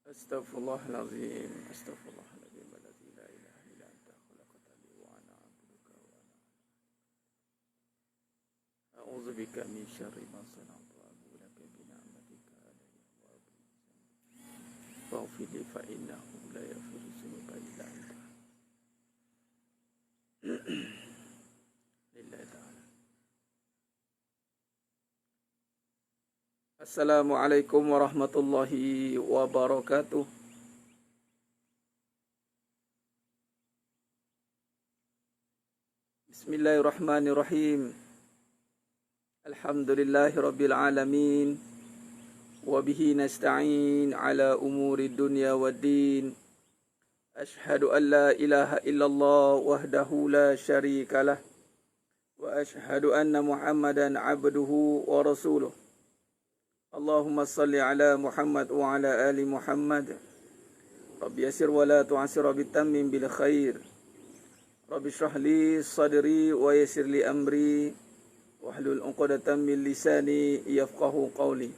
Astaghfirullahalazim. Astaghfirullahalazim. Alladzi la ilaha illa anta khalaqtani wa ana 'abduka wa ana a'udzu bika min syarri ma sana'tu wa a'udzu bika bi ni'matika alayya wa bi faghfir li fa innahu la yaghfiru dzunuba illa anta. Lillahi ta'ala. Assalamualaikum warahmatullahi wabarakatuh. Bismillahirrahmanirrahim. Alhamdulillahi rabbil alamin. Wabihi nasta'in ala umuri dunya waddin. Ashhadu an la ilaha illallah wahdahu la syarikalah. Wa ashhadu anna Muhammadan abduhu wa rasuluh. Allahumma salli ala Muhammad wa ala ali Muhammad. Rabbi yasir wa la tu'asir, Rabbi tammim bil khair. Rabbi shrah li sadri wa yassir li amri wahlul 'uqdatam min lisani yafqahu qawli.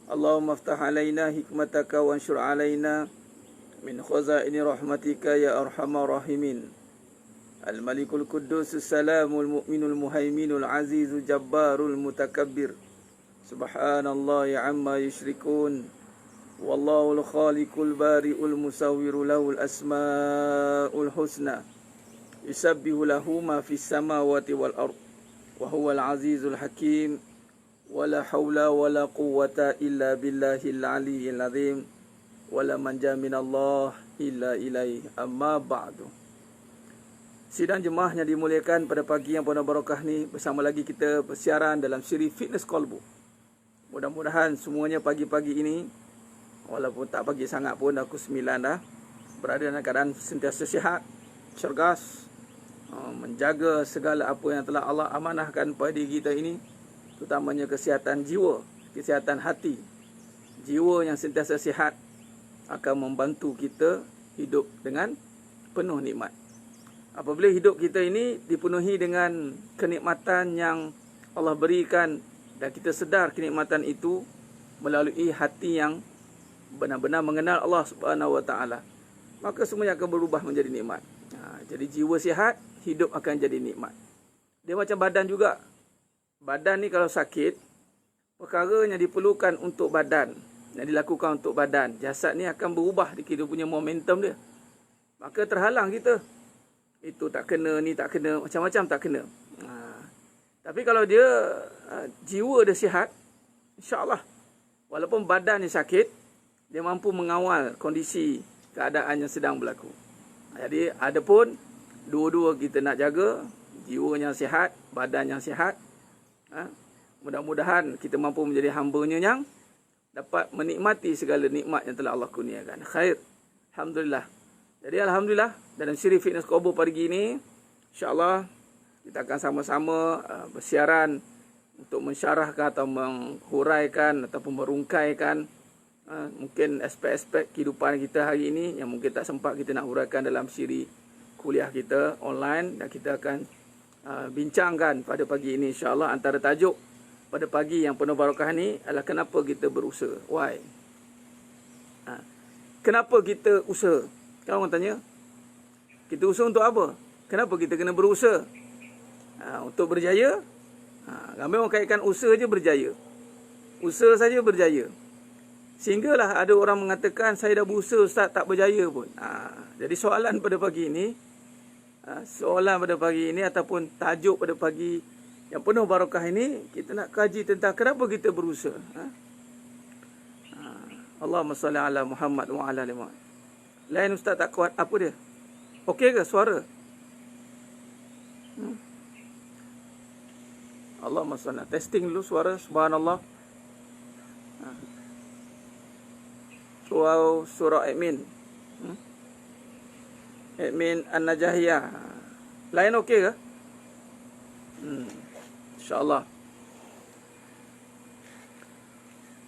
Allahumma aftah alaina hikmataka wa anshur alaina min khazaini rahmatika ya arhamar rahimin. Al-Malikul Quddus Salamul Mu'minul Muhaiminul Azizul Jabbarul Mutakabbir. Subhanallah ya amma yushrikun. Wallahul khaliqul bari'ul musawwiru lahul asma'ul husna. Yusabbihu lahu ma fis samawati wal ard. Wa huwal azizul hakim. Wa la hawla wa la quwwata illa billahil aliyyil azim. Wa la manja minallah illa ilaih. Amma ba'du. Sidang jemaah yang dimuliakan pada pagi yang penuh barakah ni, bersama lagi kita bersiaran dalam siri Fitness Qalbu. Mudah-mudahan semuanya pagi-pagi ini, walaupun tak pagi sangat pun, aku 9 dah, berada dalam keadaan sentiasa sihat, cergas, menjaga segala apa yang telah Allah amanahkan pada diri kita ini, terutamanya kesihatan jiwa, kesihatan hati. Jiwa yang sentiasa sihat akan membantu kita hidup dengan penuh nikmat. Apabila hidup kita ini dipenuhi dengan kenikmatan yang Allah berikan dan kita sedar kenikmatan itu melalui hati yang benar-benar mengenal Allah Subhanahu Wa Taala, maka semuanya akan berubah menjadi nikmat. Jadi jiwa sihat, hidup akan jadi nikmat. Dia macam badan juga. Badan ni kalau sakit, perkara yang diperlukan untuk badan, yang dilakukan untuk badan, jasad ni akan berubah, dia punya momentum dia. Maka terhalang kita. Itu tak kena, ni tak kena, macam-macam tak kena. Tapi kalau dia jiwa dia sihat, insya-Allah walaupun badan ni sakit, dia mampu mengawal kondisi keadaan yang sedang berlaku. Jadi adapun dua-dua kita nak jaga, jiwa yang sihat, badan yang sihat. Mudah-mudahan kita mampu menjadi hamba-Nya yang dapat menikmati segala nikmat yang telah Allah kurniakan. Khair. Alhamdulillah. Jadi alhamdulillah dalam siri Fitness Qalbu pagi ini, insya-Allah kita akan sama-sama bersiaran untuk mensyarahkan atau menghuraikan ataupun merungkaikan mungkin aspek-aspek kehidupan kita hari ini yang mungkin tak sempat kita nak huraikan dalam siri kuliah kita online, dan kita akan bincangkan pada pagi ini insya-Allah. Antara tajuk pada pagi yang penuh barakah ni adalah kenapa kita berusaha. Why? Kenapa kita usaha? Kalau orang tanya, kita usaha untuk apa? Kenapa kita kena berusaha? Untuk berjaya. Ramai orang kaitkan usaha je berjaya. Usaha saja berjaya. Sehinggalah ada orang mengatakan, saya dah berusaha Ustaz, tak berjaya pun. Jadi soalan pada pagi ini, ataupun tajuk pada pagi yang penuh barakah ini, kita nak kaji tentang kenapa kita berusaha. Allahumma salli ala Muhammad wa ala ali Muhammad. Lain Ustaz tak kuat, apa dia? Okey ke suara? Allahumma salli. Testing dulu suara. Subhanallah. Surah admin. Admin An-Najahiyah. Lain okey ke? InsyaAllah.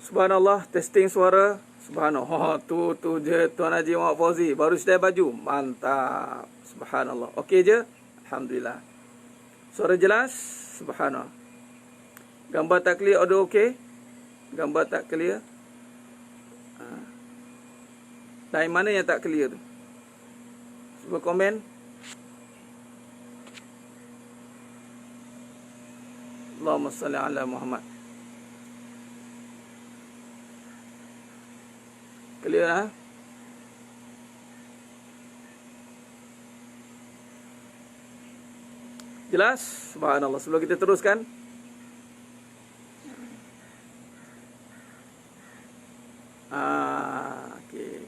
Subhanallah. Testing suara. Subhanallah. Tu je Tuan Haji Muhammad Fauzi. Baru sedai baju. Mantap. Subhanallah. Okey je? Alhamdulillah. Suara jelas? Subhanallah. Gambar tak clear, audio okey? Gambar tak clear? Line mana yang tak clear tu? Cuba komen. Allahumma salli ala Muhammad. Clear lah. Jelas? Subhanallah. Sebelum kita teruskan. Okay.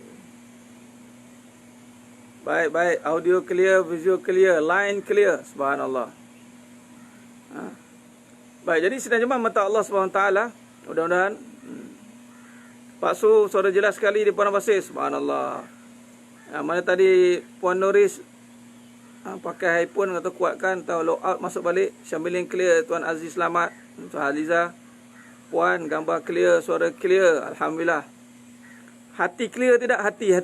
Baik. Audio clear, visual clear, line clear. Subhanallah. Baik, jadi sidang jemaah mata Allah SWT. Mudah-mudahan Pak Su, suara jelas sekali di Padang Pasir. Subhanallah. Mana tadi Puan Noris pakai iPhone atau kuatkan atau log out masuk balik. Syambilin clear. Tuan Aziz selamat. Tuan Aliza, Puan gambar clear, suara clear. Alhamdulillah. Hati clear tidak? Hati.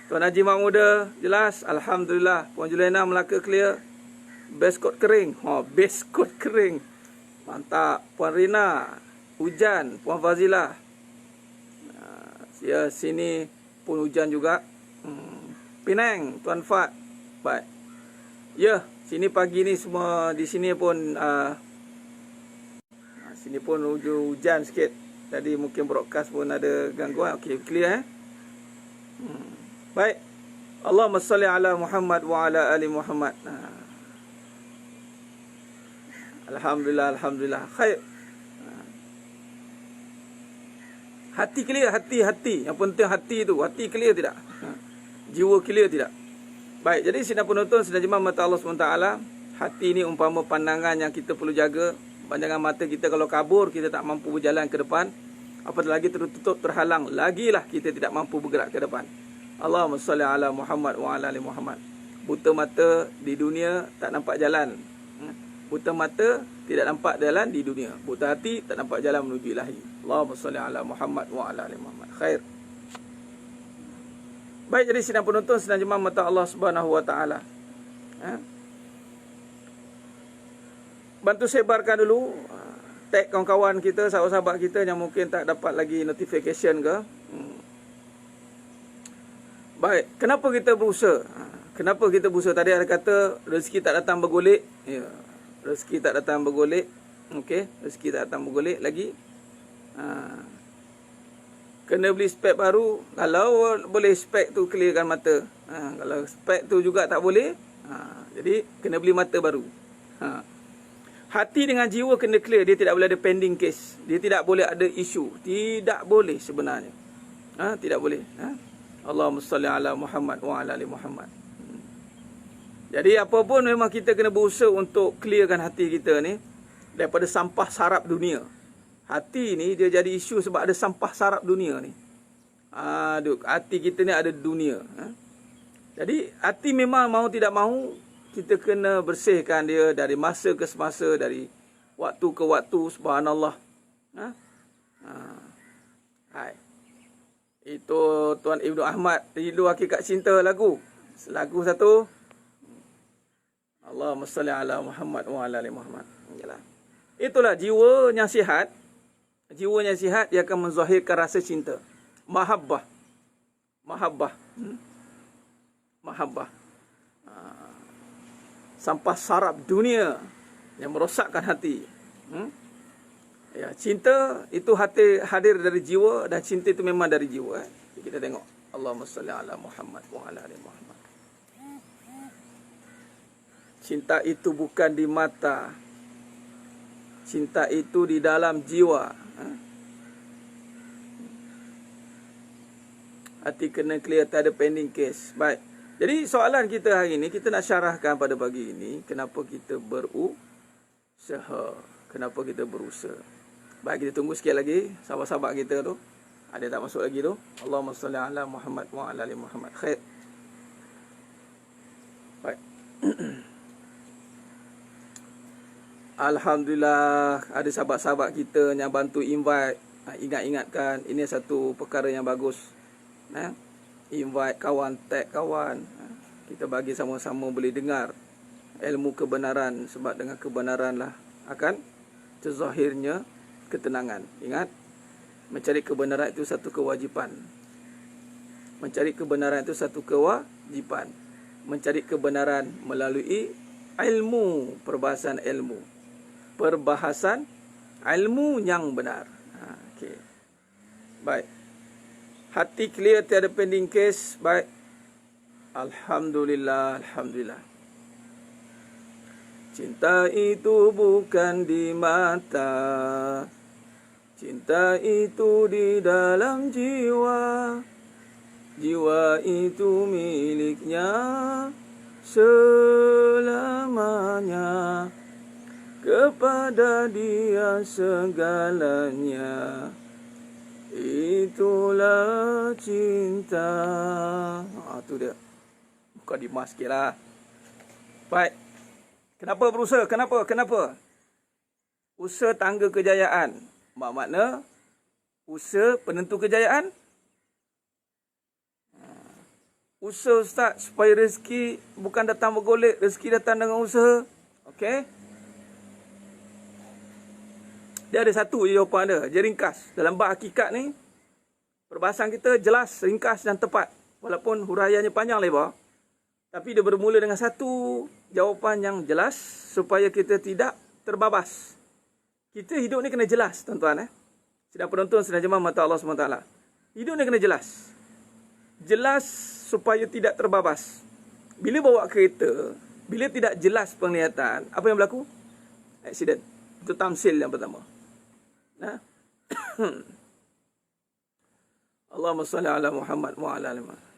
Tuan Haji Mahmuda jelas. Alhamdulillah. Puan Juliana Melaka clear. Base coat kering. Base coat kering. Mantap. Puan Rina hujan. Puan Fazilah. Ya, sini pun hujan juga. Penang, Tuan Fat. Baik. Ya, sini pagi ni semua di sini pun sini pun hujan sikit. Jadi mungkin broadcast pun ada gangguan. Okey, clear Baik. Allahumma salli ala Muhammad wa ala ali Muhammad. Alhamdulillah. Khair. Hati clear, hati. Yang penting hati tu. Hati clear tidak? Jiwa clear tidak? Baik, jadi sidang penonton, sidang jemaah mata Allah SWT. Hati ni umpama pandangan yang kita perlu jaga. Pandangan mata kita kalau kabur, kita tak mampu berjalan ke depan. Apatah lagi tertutup, terhalang, lagilah kita tidak mampu bergerak ke depan. Allahumma salli ala Muhammad wa ala ali Muhammad. Buta mata di dunia tak nampak jalan. Buta mata tidak nampak jalan di dunia. Buta hati tak nampak jalan menuju ilahi. Allahumma salli ala Muhammad wa ala ali Muhammad. Khair. Baik, jadi sidang penonton, sidang jemaah mata Allah Subhanahu wa taala. Bantu sebarkan dulu, tag kawan-kawan kita, sahabat-sahabat kita yang mungkin tak dapat lagi notification ke. Baik, kenapa kita berusaha? Kenapa kita berusaha? Tadi ada kata rezeki tak datang bergolek. Ya. Rezeki tak datang bergolek. Okey, rezeki tak datang bergolek lagi. Kena beli spek baru. Kalau boleh spek tu clearkan mata. Kalau spek tu juga tak boleh, jadi kena beli mata baru. Hati dengan jiwa kena clear. Dia tidak boleh ada pending case. Dia tidak boleh ada isu. Tidak boleh sebenarnya. Tidak boleh. Allahumma salli ala Muhammad wa ala ali Muhammad. Jadi apa pun memang kita kena berusaha untuk clearkan hati kita ni daripada sampah sarap dunia. Hati ni dia jadi isu sebab ada sampah sarap dunia ni. Hati kita ni ada dunia. Jadi hati memang mau tidak mau kita kena bersihkan dia dari masa ke semasa, dari waktu ke waktu. Subhanallah. Hai. Itu Tuan Ibnu Ahmad Rindu Hakikat Cinta lagu satu. Allahumma salli ala Muhammad wa ala ali Muhammad. Itulah jiwa yang sihat. Jiwa yang sihat dia akan menzahirkan rasa cinta. Mahabbah. Sampah sarap dunia yang merosakkan hati. Ya, cinta itu hati hadir dari jiwa, dan cinta itu memang dari jiwa. Kita tengok. Allahumma salli ala Muhammad wa ala ali Muhammad. Cinta itu bukan di mata. Cinta itu di dalam jiwa. Hati kena clear, tak ada pending case. Baik. Jadi soalan kita hari ini, kita nak syarahkan pada pagi ini, kenapa kita berusaha. Kenapa kita berusaha. Baik, kita tunggu sikit lagi. Sahabat-sahabat kita tu. Ada tak masuk lagi tu? Allahumma salli ala Muhammad wa ala ali Muhammad. Khair. Baik. Alhamdulillah, ada sahabat-sahabat kita yang bantu invite, ingatkan, ini satu perkara yang bagus. Invite kawan, tag kawan, kita bagi sama-sama boleh dengar ilmu kebenaran, sebab dengan kebenaran lah akan terzahirnya ketenangan. Ingat, Mencari kebenaran itu satu kewajipan. Mencari kebenaran itu satu kewajipan. Mencari kebenaran melalui ilmu, perbahasan ilmu. Perbahasan ilmu yang benar. Okey. Baik. Hati clear, tiada pending case. Baik. Alhamdulillah, alhamdulillah. Cinta itu bukan di mata. Cinta itu di dalam jiwa. Jiwa itu miliknya selamanya. Kepada dia segalanya. Itulah cinta. Itu dia. Bukan dimas sikit lah. Baik. Kenapa berusaha? Kenapa? Usaha tangga kejayaan. Makna usaha penentu kejayaan. Usaha Ustaz supaya rezeki bukan datang bergolek, rezeki datang dengan usaha. Okey. Dia ada satu je jawapan dia. Dia ringkas. Dalam bab hakikat ni, perbahasan kita jelas, ringkas dan tepat. Walaupun huraiannya panjang lebar. Tapi dia bermula dengan satu jawapan yang jelas supaya kita tidak terbabas. Kita hidup ni kena jelas, tuan-tuan. Sedang penonton, sedang jemaah mata Allah SWT. Hidup ni kena jelas. Jelas supaya tidak terbabas. Bila bawa kereta, bila tidak jelas penglihatan, apa yang berlaku? Aksiden. Itu tamsil yang pertama. Allahumma salli ala Muhammad wa ala ali Muhammad.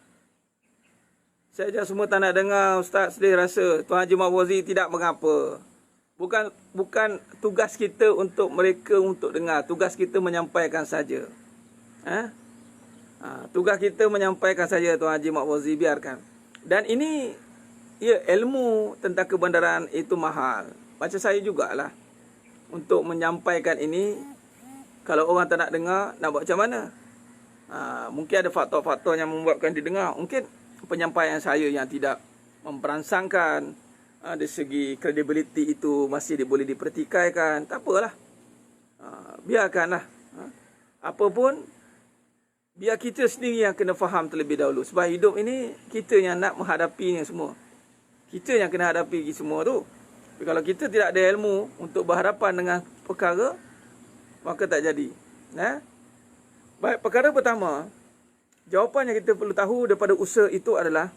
Saya semua tak nak dengar Ustaz sedih rasa Tuan Haji Mak Fauzi tidak mengapa. Bukan tugas kita untuk mereka untuk dengar. Tugas kita menyampaikan saja. Tugas kita menyampaikan saja Tuan Haji Mak Fauzi, biarkan. Dan ini ilmu tentang kebenaran itu mahal. Macam saya jugalah. Untuk menyampaikan ini, kalau orang tak nak dengar, nak buat macam mana? Mungkin ada faktor-faktor yang membuatkan didengar. Mungkin penyampaian saya yang tidak memperangsangkan, dari segi kredibiliti itu masih boleh dipertikaikan. Tak apalah. Biarkanlah. Apapun, biar kita sendiri yang kena faham terlebih dahulu. Sebab hidup ini, kita yang nak menghadapinya semua. Kita yang kena hadapi semua tu. Tapi kalau kita tidak ada ilmu untuk berhadapan dengan perkara, maka tak jadi. Baik, perkara pertama, jawapan yang kita perlu tahu daripada usaha itu adalah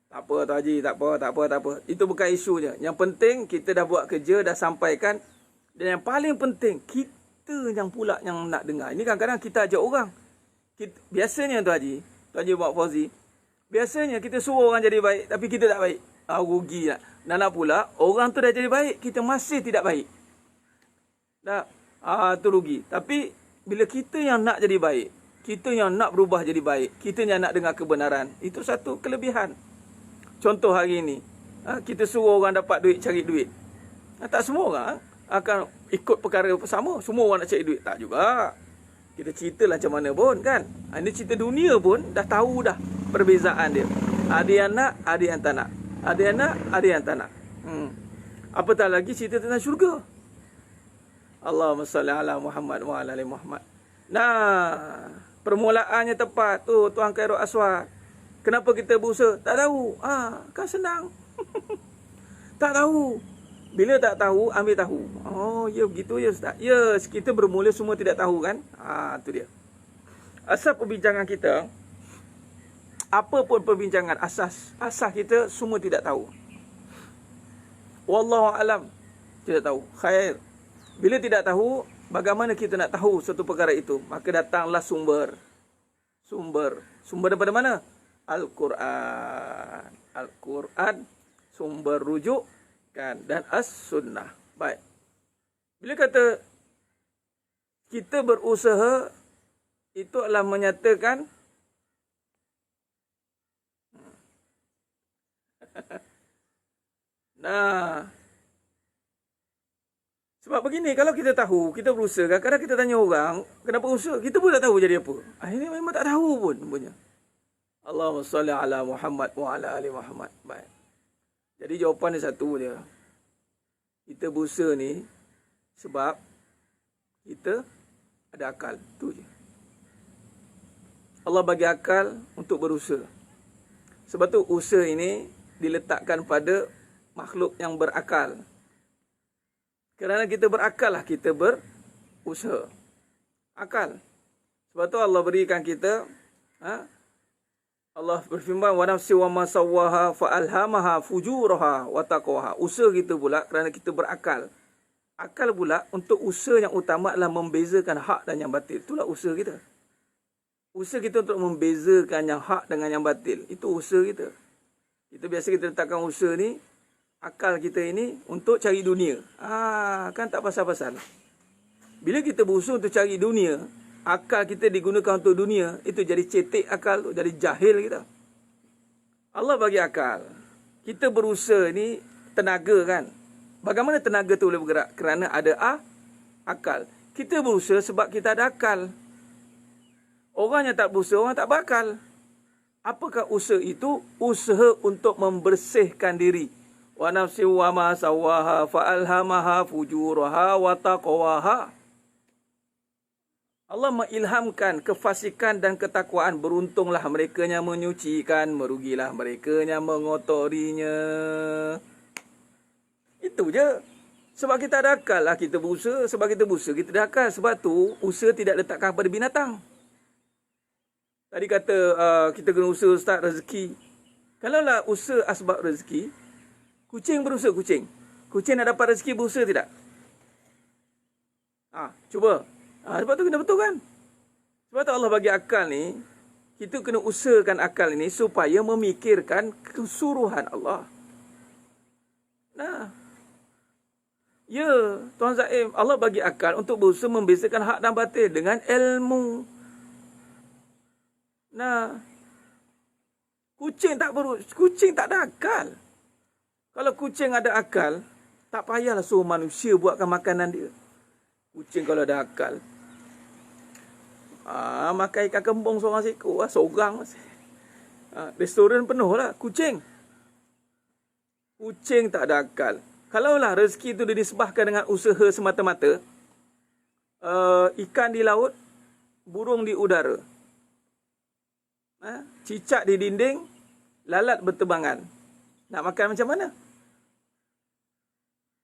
tak apa Tuan Haji, tak apa. Itu bukan isunya. Yang penting kita dah buat kerja, dah sampaikan. Dan yang paling penting, kita yang pula yang nak dengar. Ini kadang-kadang kita ajak orang. Biasanya Tuan Haji Mak Fauzi, biasanya kita suruh orang jadi baik, tapi kita tak baik. Rugi lah. Nak pula, orang tu dah jadi baik, kita masih tidak baik. Tu rugi. Tapi, bila kita yang nak jadi baik, kita yang nak berubah jadi baik, kita yang nak dengar kebenaran, itu satu kelebihan. Contoh hari ini, kita suruh orang dapat duit, cari duit. Tak semua orang akan ikut perkara sama. Semua orang nak cari duit. Tak juga. Kita ceritalah macam mana pun kan. Ini cerita dunia pun dah tahu dah perbezaan dia. Ada yang nak, ada yang tak nak. Ada yang nak, ada yang tak nak. Apatah lagi cerita tentang syurga. Allahumma salli ala Muhammad wa ala ali Muhammad. Permulaannya tepat tu Tuan Khairul Aswad. Kenapa kita berusaha? Tak tahu. Kan senang. Tak tahu. Bila tak tahu, ambil tahu. Oh, ya begitu ya Ustaz. Ya, kita bermula semua tidak tahu kan? Tu dia. Asas perbincangan kita, apa pun perbincangan, asas kita semua tidak tahu. Wallahu alam, tidak tahu. Khair. Bila tidak tahu, bagaimana kita nak tahu satu perkara itu? Maka datanglah sumber. Sumber daripada mana? Al-Quran. Al-Quran, sumber rujuk kan, dan as-sunnah. Baik. Bila kata kita berusaha, itu adalah menyatakan sebab begini, kalau kita tahu, kita berusaha, kadang-kadang kita tanya orang, kenapa usaha? Kita pun tak tahu jadi apa. Akhirnya memang tak tahu pun punya. Allahumma salli ala Muhammad wa ala ali Muhammad. Baik. Jadi jawapan dia satu je. Kita berusaha ni sebab kita ada akal. Tu je. Allah bagi akal untuk berusaha. Sebab tu usaha ini diletakkan pada makhluk yang berakal. Kerana kita berakal lah kita berusaha. Akal. Sebab tu Allah berikan kita, Allah berfirman, wa nafsi wa ma sawwaha fa alhamaha fujuraha wa taqwaha. Usaha kita pula kerana kita berakal. Akal pula untuk usaha yang utama adalah membezakan hak dan yang batil. Itulah usaha kita. Usaha kita untuk membezakan yang hak dengan yang batil. Itu usaha kita. Kita biasa kita letakkan usaha ni, akal kita ini untuk cari dunia. Kan tak pasal-pasal. Bila kita berusaha untuk cari dunia, akal kita digunakan untuk dunia, itu jadi cetek akal tu, jadi jahil kita. Allah bagi akal. Kita berusaha ni tenaga kan. Bagaimana tenaga tu boleh bergerak? Kerana ada akal. Kita berusaha sebab kita ada akal. Orang yang tak berusaha, orang tak berakal. Apakah usaha itu? Usaha untuk membersihkan diri. Wa nafsi wa ma sawaha fa alhamaha fujuraha wa taqwaha. Allah mengilhamkan kefasikan dan ketakwaan. Beruntunglah mereka yang menyucikan, merugilah mereka yang mengotorinya. Itu je. Sebab kita ada akal lah kita berusaha. Sebab kita berusaha, kita ada akal. Sebab tu usaha tidak letakkan pada binatang. Tadi kata kita kena usaha ustaz rezeki. Kalaulah usaha asbab rezeki, kucing berusaha kucing. Kucing nak dapat rezeki berusaha tidak? Cuba. Sebab tu kena betul kan? Sebab tu Allah bagi akal ni, kita kena usahakan akal ini supaya memikirkan kesuruhan Allah. Ya, Tuan Zaim, Allah bagi akal untuk berusaha membezakan hak dan batil dengan ilmu. Kucing tak ada akal. Kalau kucing ada akal, tak payahlah suruh manusia buatkan makanan dia. Kucing kalau ada akal, makan ikan kembung seorang seekor, seorang. Restoran penuh lah kucing. Kucing tak ada akal. Kalaulah rezeki itu dinisbahkan dengan usaha semata-mata, ikan di laut, burung di udara, cicak di dinding, lalat berterbangan. Nak makan macam mana?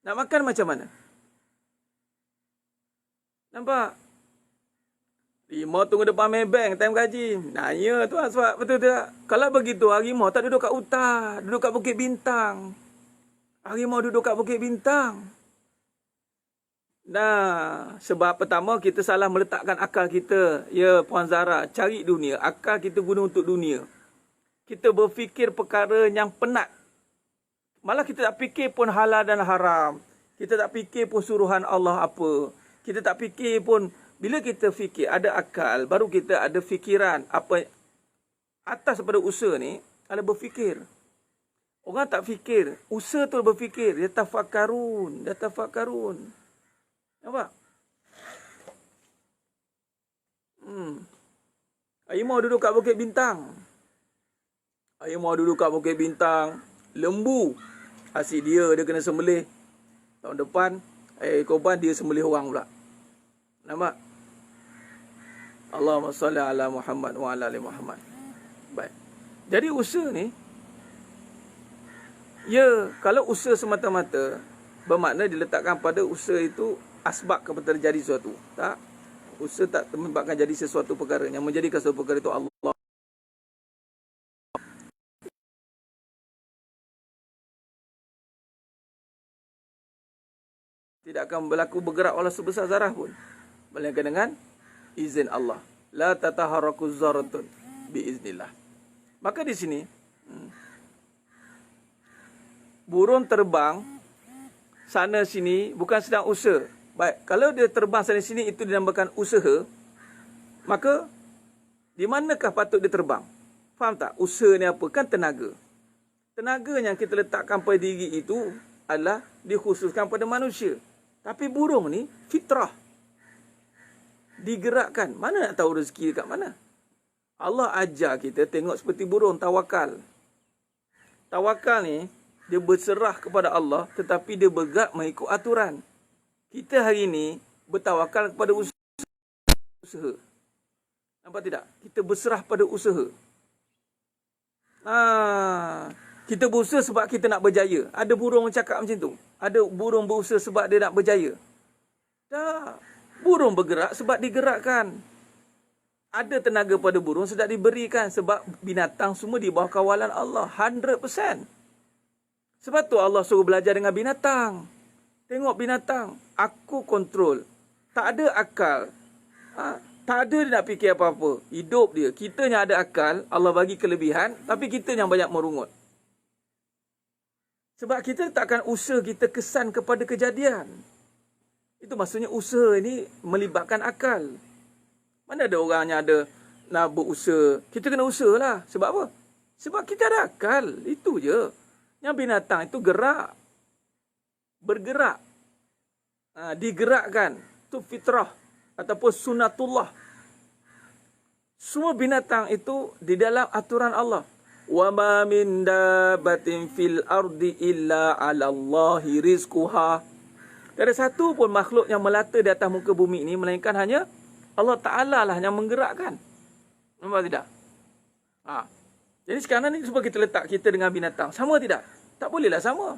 Nak makan macam mana? Nampak? Harimau tunggu depan Maybank time gaji. Ya tu sebab betul tak? Kalau begitu harimau tak duduk kat hutan, duduk kat Bukit Bintang. Harimau duduk kat Bukit Bintang. Sebab pertama kita salah meletakkan akal kita. Ya Puan Zara, cari dunia. Akal kita guna untuk dunia. Kita berfikir perkara yang penat. Malah kita tak fikir pun halal dan haram. Kita tak fikir pun suruhan Allah apa. Kita tak fikir pun. Bila kita fikir ada akal, baru kita ada fikiran. Apa atas daripada usaha ni, ada berfikir. Orang tak fikir. Usaha tu berfikir. Dia tafakkarun. Nampak? Harimau duduk kat Bukit Bintang. Lembu. Asyik dia kena sembelih. Tahun depan, korban dia sembelih orang pula. Nampak? Allahumma salli ala Muhammad wa ala ali Muhammad. Baik. Jadi usaha ni, ya, kalau usaha semata-mata, bermakna diletakkan pada usaha itu asbab kepada terjadi sesuatu. Tak? Usaha tak menyebabkan jadi sesuatu perkara. Yang menjadikan sesuatu perkara itu Allah. Tidak akan berlaku bergerak walau sebesar zarah pun. Melainkan dengan izin Allah. La tataharaku zaratun biiznillah. Maka di sini, burung terbang sana sini bukan sedang usaha. Baik, kalau dia terbang sana sini itu dinamakan usaha, maka di manakah patut dia terbang? Faham tak? Usaha ni apa? Kan tenaga. Tenaga yang kita letakkan pada diri itu adalah dikhususkan pada manusia. Tapi burung ni fitrah. Digerakkan. Mana nak tahu rezeki dekat mana? Allah ajar kita tengok seperti burung tawakal. Tawakal ni dia berserah kepada Allah, tetapi dia bergerak mengikut aturan. Kita hari ini bertawakal kepada usaha. Nampak tidak? Kita berserah pada usaha. Kita berusaha sebab kita nak berjaya. Ada burung cakap macam tu. Ada burung berusaha sebab dia nak berjaya. Tak. Burung bergerak sebab digerakkan. Ada tenaga pada burung sudah diberikan sebab binatang semua di bawah kawalan Allah 100%. Sebab tu Allah suruh belajar dengan binatang. Tengok binatang, aku kontrol. Tak ada akal. Tak ada dia nak fikir apa-apa. Hidup dia. Kita yang ada akal, Allah bagi kelebihan, tapi kita yang banyak merungut. Sebab kita takkan usaha kita kesan kepada kejadian. Itu maksudnya usaha ini melibatkan akal. Mana ada orang yang ada nak berusaha. Kita kena usaha lah. Sebab apa? Sebab kita ada akal. Itu je. Yang binatang itu gerak. Bergerak. Digerakkan. Itu fitrah. Ataupun sunatullah. Semua binatang itu di dalam aturan Allah. وَمَا مِنْ دَابَةٍ فِي الْأَرْضِ إِلَّا عَلَى اللَّهِ رِزْقُهَا. Tak ada satu pun makhluk yang melata di atas muka bumi ini, melainkan hanya Allah Ta'ala lah yang menggerakkan. Nampak tidak? Jadi sekarang ni cuba kita letak kita dengan binatang. Sama tidak? Tak bolehlah sama.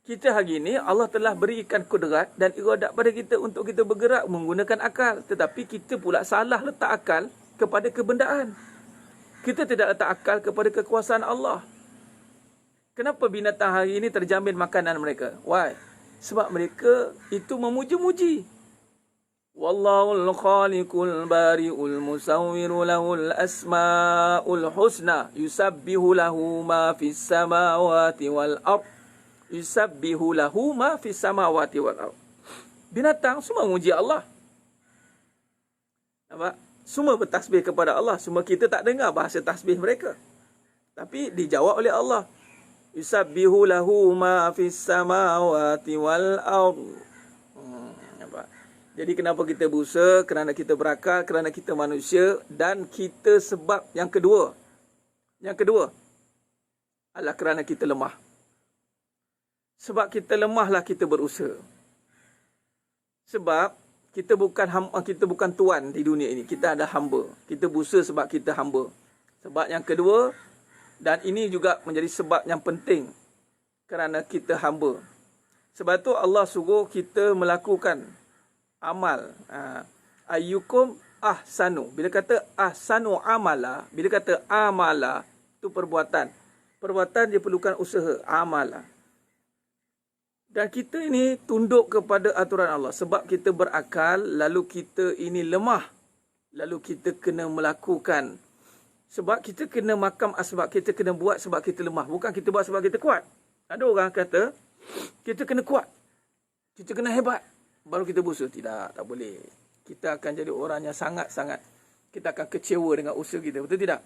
Kita hari ini Allah telah berikan kudrat dan iradat pada kita untuk kita bergerak menggunakan akal. Tetapi kita pula salah letak akal kepada kebendaan. Kita tidak letak akal kepada kekuasaan Allah. Kenapa binatang hari ini terjamin makanan mereka? Why? Sebab mereka itu memuji-muji. Wallahul khaliqul bari'ul musawwiru lahul asma'ul husna yusabbihu lahu ma fis samawati wal ard. Yusabbihu lahu ma fis samawati wal ard. Binatang semua memuji Allah. Nampak? Semua bertasbih kepada Allah. Semua kita tak dengar bahasa tasbih mereka. Tapi dijawab oleh Allah. Yusabbihu lahu ma fis samawati wal ard. Jadi kenapa kita berusaha? Kerana kita berakal, kerana kita manusia dan kita sebab yang kedua. Yang kedua adalah kerana kita lemah. Sebab kita lemahlah kita berusaha. Sebab kita bukan tuan di dunia ini. Kita ada hamba. Kita berusaha sebab kita hamba. Sebab yang kedua, dan ini juga menjadi sebab yang penting kerana kita hamba. Sebab tu Allah suruh kita melakukan amal. Ayyukum ahsanu. Bila kata ahsanu amala, bila kata amala, itu perbuatan. Perbuatan dia perlukan usaha, amala. Dan kita ini tunduk kepada aturan Allah. Sebab kita berakal, lalu kita ini lemah. Lalu kita kena melakukan. Sebab kita kena makam asbab. Kita kena buat sebab kita lemah. Bukan kita buat sebab kita kuat. Ada orang kata, kita kena kuat. Kita kena hebat. Baru kita berusaha. Tidak, tak boleh. Kita akan jadi orang yang sangat-sangat. Kita akan kecewa dengan usaha kita. Betul tidak?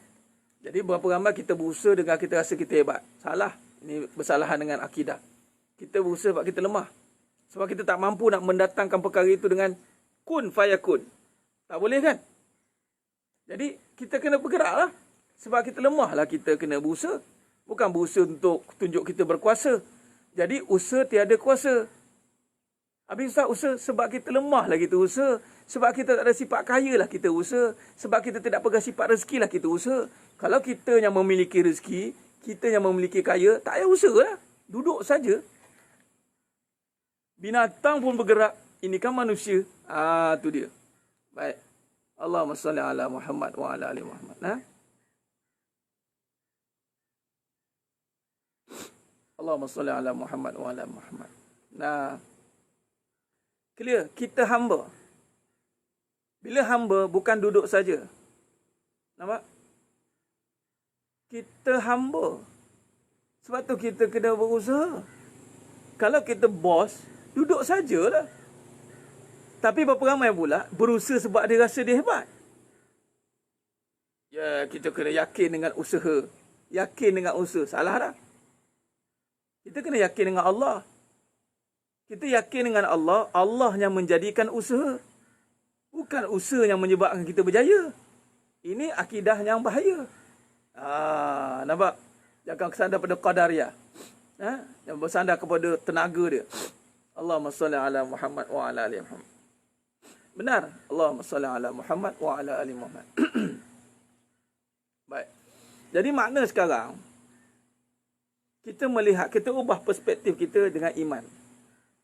Jadi berapa ramai kita berusaha dengan kita rasa kita hebat. Salah. Ini bersalahan dengan akidah. Kita berusaha sebab kita lemah. Sebab kita tak mampu nak mendatangkan perkara itu dengan kun fayakun. Tak boleh kan? Jadi kita kena bergeraklah. Sebab kita lemah lah kita kena berusaha. Bukan berusaha untuk tunjuk kita berkuasa. Jadi usaha tiada kuasa. Habis usaha sebab kita lemah lah kita usaha. Sebab kita tak ada sifat kaya lah kita usaha. Sebab kita tidak pegang sifat rezeki lah kita usaha. Kalau kita yang memiliki rezeki, kita yang memiliki kaya, tak payah usaha lah. Duduk saja. Binatang pun bergerak. Ini kan manusia. Tu dia. Baik. Allahumma salli ala Muhammad wa ala ali Muhammad. Allahumma salli ala Muhammad wa ala Muhammad. Clear. Kita hamba. Bila hamba, bukan duduk saja. Nampak? Kita hamba. Sebab tu kita kena berusaha. Kalau kita bos, duduk sajalah. Tapi berapa ramai pula berusaha sebab dia rasa dia hebat. Ya, kita kena yakin dengan usaha. Yakin dengan usaha. Salah dah. Kita kena yakin dengan Allah. Kita yakin dengan Allah. Allah yang menjadikan usaha. Bukan usaha yang menyebabkan kita berjaya. Ini akidah yang bahaya. Nampak? Jangan bersandar pada qadariyah. Yang bersandar kepada tenaga dia. Allahumma salli ala Muhammad wa ala ali Muhammad. Benar. Allahumma salli ala Muhammad wa ala ali Muhammad. Baik. Jadi makna sekarang, kita melihat, kita ubah perspektif kita dengan iman.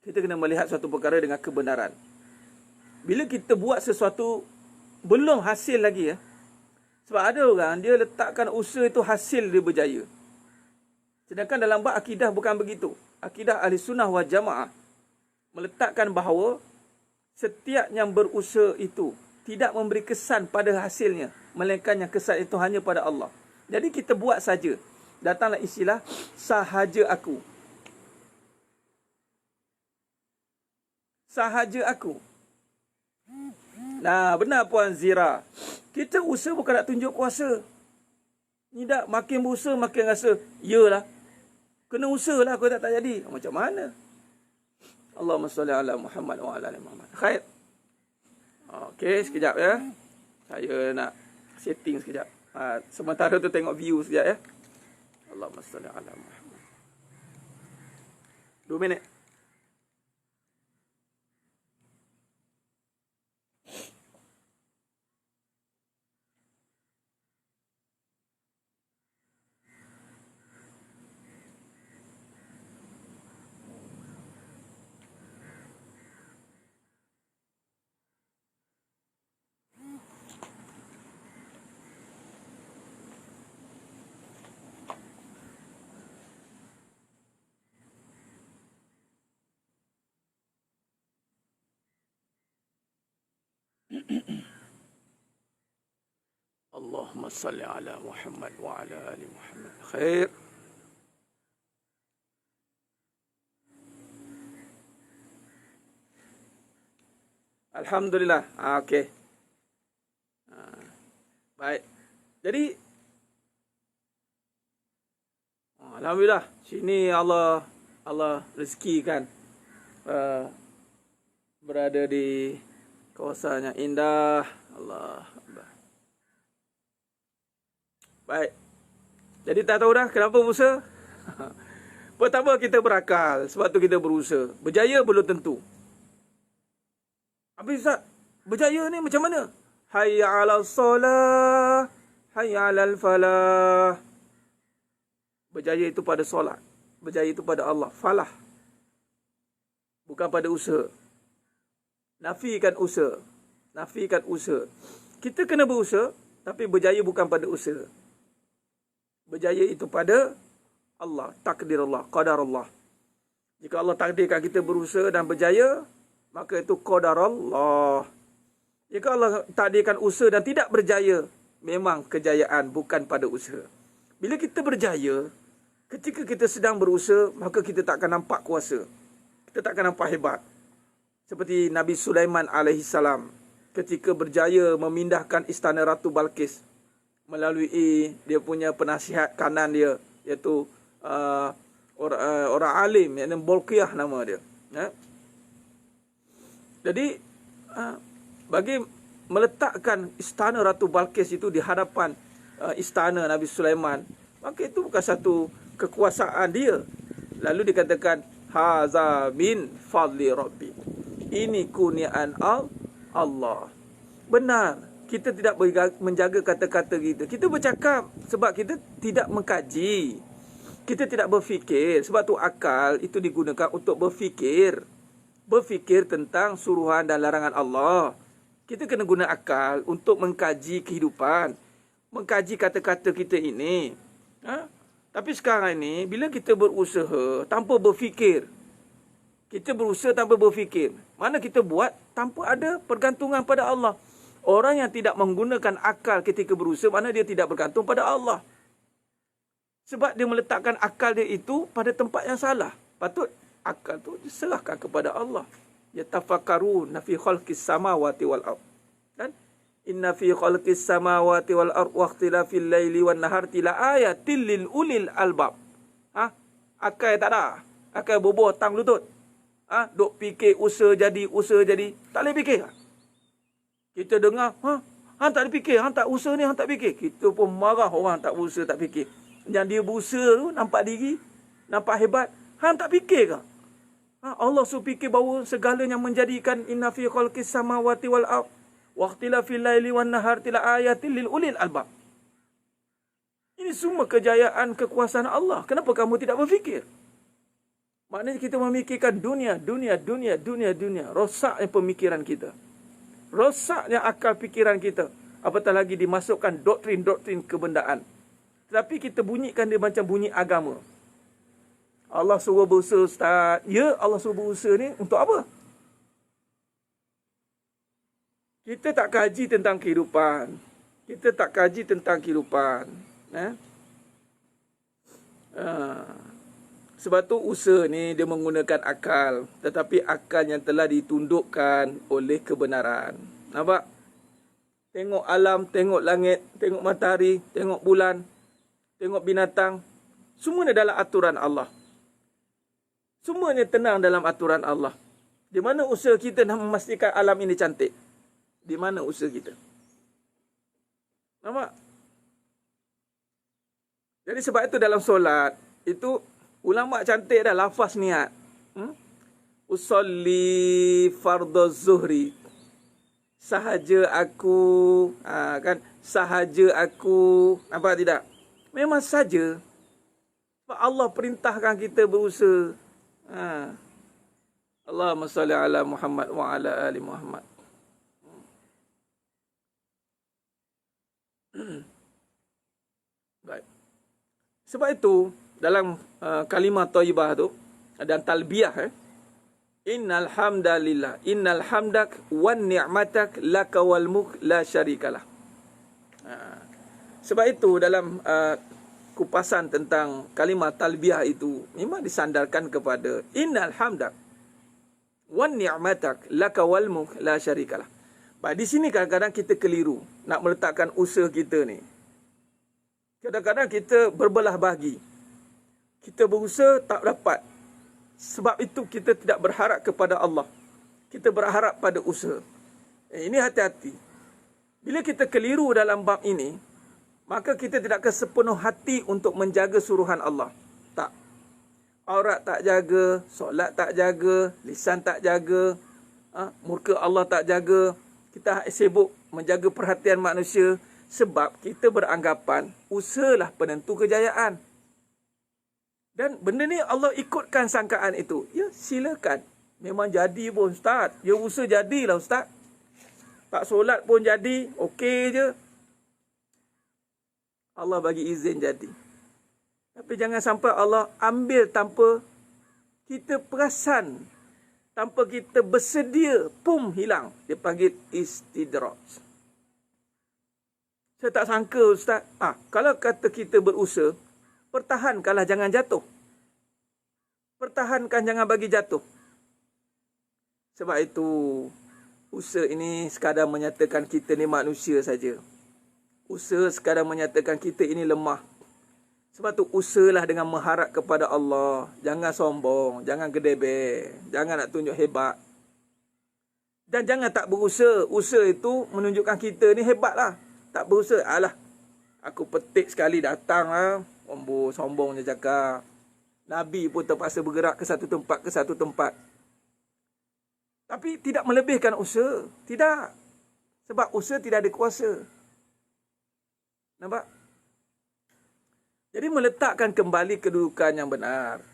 Kita kena melihat suatu perkara dengan kebenaran. Bila kita buat sesuatu, belum hasil lagi ya. Sebab ada orang, dia letakkan usaha itu hasil dia berjaya. Sedangkan dalam bab akidah bukan begitu. Akidah ahli sunnah wal jamaah meletakkan bahawa setiap yang berusaha itu tidak memberi kesan pada hasilnya, melainkan yang kesan itu hanya pada Allah. Jadi kita buat saja. Datanglah istilah sahaja aku. Sahaja aku. Nah, benar Puan Zira. Kita usaha bukan nak tunjuk kuasa. Ni dah makin berusaha makin rasa, yalah. Kena usaha lah, kalau tak jadi. Macam mana? Allahumma salli ala Muhammad wa ala ali Muhammad. Khair. Okey, sekejap ya. Saya nak setting sekejap. Sementara tu tengok view sekejap ya. Allahumma salli ala Muhammad. 2 minit. Allahumma salli ala Muhammad wa ala ali Muhammad. Khair. Alhamdulillah. Okey. Baik. Jadi alhamdulillah, sini Allah rezekikan berada di kawasan yang indah. Allah. Baik. Jadi tak tahu dah kenapa berusaha? Pertama, kita berakal. Sebab tu kita berusaha. Berjaya belum tentu. Habis Ustaz, berjaya ni macam mana? Hayya 'alas solah, hayya 'alal falah. Berjaya itu pada solat. Berjaya itu pada Allah. Falah. Bukan pada usaha. Nafikan usaha. Nafikan usaha. Kita kena berusaha, tapi berjaya bukan pada usaha. Berjaya itu pada Allah, takdir Allah, qadar Allah. Jika Allah takdirkan kita berusaha dan berjaya, maka itu qadar Allah. Jika Allah takdirkan usaha dan tidak berjaya, memang kejayaan bukan pada usaha. Bila kita berjaya, ketika kita sedang berusaha, maka kita tak akan nampak kuasa. Kita tak akan nampak hebat. Seperti Nabi Sulaiman alaihissalam ketika berjaya memindahkan istana Ratu Balqis melalui dia punya penasihat kanan dia, iaitu orang alim, iaitu Bolqiyah nama dia. Jadi bagi meletakkan istana Ratu Balqis itu di hadapan istana Nabi Sulaiman, maka itu bukan satu kekuasaan dia. Lalu dikatakan haza min fadli rabbi. Ini kurniaan Allah. Benar. Kita tidak menjaga kata-kata kita. Kita bercakap sebab kita tidak mengkaji. Kita tidak berfikir. Sebab tu akal itu digunakan untuk berfikir. Berfikir tentang suruhan dan larangan Allah. Kita kena guna akal untuk mengkaji kehidupan. Mengkaji kata-kata kita ini. Tapi sekarang ini, bila kita berusaha tanpa berfikir. Kita berusaha tanpa berfikir. Mana kita buat tanpa ada pergantungan pada Allah. Orang yang tidak menggunakan akal ketika berusaha, mana dia tidak bergantung pada Allah. Sebab dia meletakkan akal dia itu pada tempat yang salah. Patut akal tu diserahkan kepada Allah. Yatafakkaruna fi khalqis samawati wal ard. Dan inna fi khalqis samawati wal ard wa ikhtilafil laili wan nahari la ayatil lil ulil albab. Akal tak ada. Akal boboh tang lutut. Duk fikir usaha jadi. Tak boleh fikir. Kita dengar, hang tak ada fikir, hang tak usaha ni, hang tak fikir. Kita pun marah orang tak usaha, tak fikir. yang dia berusaha tu, nampak diri, nampak hebat. Hang tak fikir ke? Allah suruh fikir bahawa segalanya menjadikan inna fi khalqis samawati wal ard wa ikhtilafil laili wan nahar tila ayatil lil ulil albab. Ini semua kejayaan kekuasaan Allah. Kenapa kamu tidak berfikir? Maknanya kita memikirkan dunia. Rosaknya pemikiran kita. Rosaknya akal pikiran kita. Apatah lagi dimasukkan doktrin-doktrin kebendaan. Tetapi kita bunyikan dia macam bunyi agama. Allah suruh berusaha, Ustaz. Ya, Allah suruh berusaha ni untuk apa? Kita tak kaji tentang kehidupan. Sebab tu usaha ni dia menggunakan akal. Tetapi akal yang telah ditundukkan oleh kebenaran. Nampak? Tengok alam, tengok langit, tengok matahari, tengok bulan, tengok binatang. Semuanya dalam aturan Allah. Semuanya tenang dalam aturan Allah. Di mana usaha kita nak memastikan alam ini cantik? Di mana usaha kita? Nampak? Jadi sebab itu dalam solat, itu ulama cantik dah lafaz niat. Usolli fardhu zuhri. Sahaja aku, sahaja aku. Nampak tidak? Memang saja. Sebab Allah perintahkan kita berusaha. Allahumma salli ala Muhammad wa ala ali Muhammad. Baik. Sebab itu dalam kalimah thayyibah tu dan talbiyah innal hamdalillah innal hamdak wan ni'matak laka wal mulk la syarikalah. Sebab itu dalam kupasan tentang kalimah talbiyah itu memang disandarkan kepada innal hamdak wan ni'matak laka wal mulk la syarikalah. Baik, di sini kadang-kadang kita keliru nak meletakkan usaha kita ni. Kadang-kadang kita berbelah bagi. Kita berusaha tak dapat. Sebab itu kita tidak berharap kepada Allah. Kita berharap pada usaha. Ini hati-hati. Bila kita keliru dalam bab ini, maka kita tidak akan sepenuh hati untuk menjaga suruhan Allah. Tak. Aurat tak jaga, solat tak jaga, lisan tak jaga, murka Allah tak jaga. Kita sibuk menjaga perhatian manusia sebab kita beranggapan usahalah penentu kejayaan. Dan benda ni Allah ikutkan sangkaan itu. Ya, silakan. Memang jadi pun Ustaz. Ya, usaha jadilah Ustaz. Tak solat pun jadi. Okey je. Allah bagi izin jadi. Tapi jangan sampai Allah ambil tanpa kita perasan. Tanpa kita bersedia, pum hilang. Dia panggil istidraj. Saya tak sangka Ustaz. Kalau kata kita berusaha, pertahankanlah jangan jatuh. Pertahankan jangan bagi jatuh. Sebab itu, usaha ini sekadar menyatakan kita ni manusia saja. Usaha sekadar menyatakan kita ini lemah. Sebab tu usahalah dengan mengharap kepada Allah. Jangan sombong, jangan gedebek, jangan nak tunjuk hebat. Dan jangan tak berusaha. Usaha itu menunjukkan kita ni hebatlah. Tak berusaha, alah, aku petik sekali datang lah. Sombongnya cakap. Nabi pun terpaksa bergerak ke satu tempat. Tapi tidak melebihkan usaha. Tidak. Sebab usaha tidak ada kuasa. Nampak? Jadi meletakkan kembali kedudukan yang benar.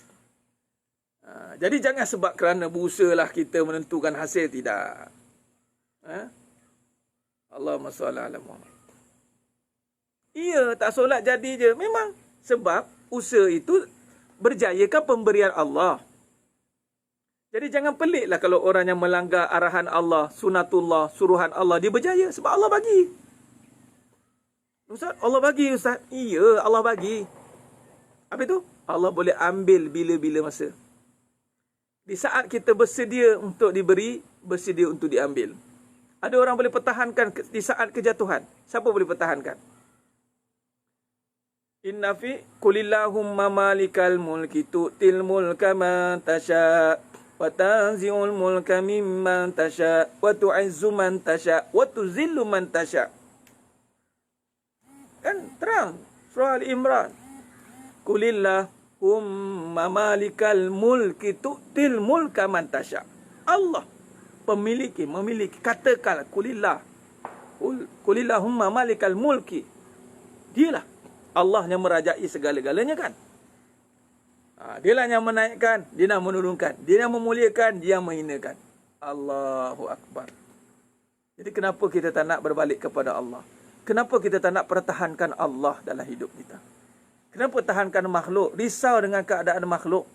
Jadi jangan sebab kerana berusahalah kita menentukan hasil. Tidak. Allahumma shalli ala Muhammad. Iya, tak solat jadi je. Memang sebab usaha itu berjayakan pemberian Allah. Jadi jangan peliklah kalau orang yang melanggar arahan Allah, sunatullah, suruhan Allah, dia berjaya sebab Allah bagi. Ustaz, Allah bagi Ustaz. Iya, Allah bagi. Apa itu? Allah boleh ambil bila-bila masa. Di saat kita bersedia untuk diberi, bersedia untuk diambil. Ada orang boleh pertahankan di saat kejatuhan. Siapa boleh pertahankan? Inna fi qulillahumma malikal mulki tu'til mulka man tasha wa tanzi'ul mulka mimman tasha wa tu'izzu man tasha wa tuzillu man tasha. Kan terang surah Ali Imran. Qulillahumma malikal mulki tu'til mulka man tasha. Allah memiliki. Katakanlah Qulillahumma malikal mulki. Dialah Allah yang merajai segala-galanya kan. Dialah yang menaikkan, dia yang menurunkan, dia yang memuliakan, dia yang menghinakan. Allahu Akbar. Jadi kenapa kita tak nak berbalik kepada Allah? Kenapa kita tak nak pertahankan Allah dalam hidup kita? Kenapa tahankan makhluk? Risau dengan keadaan makhluk.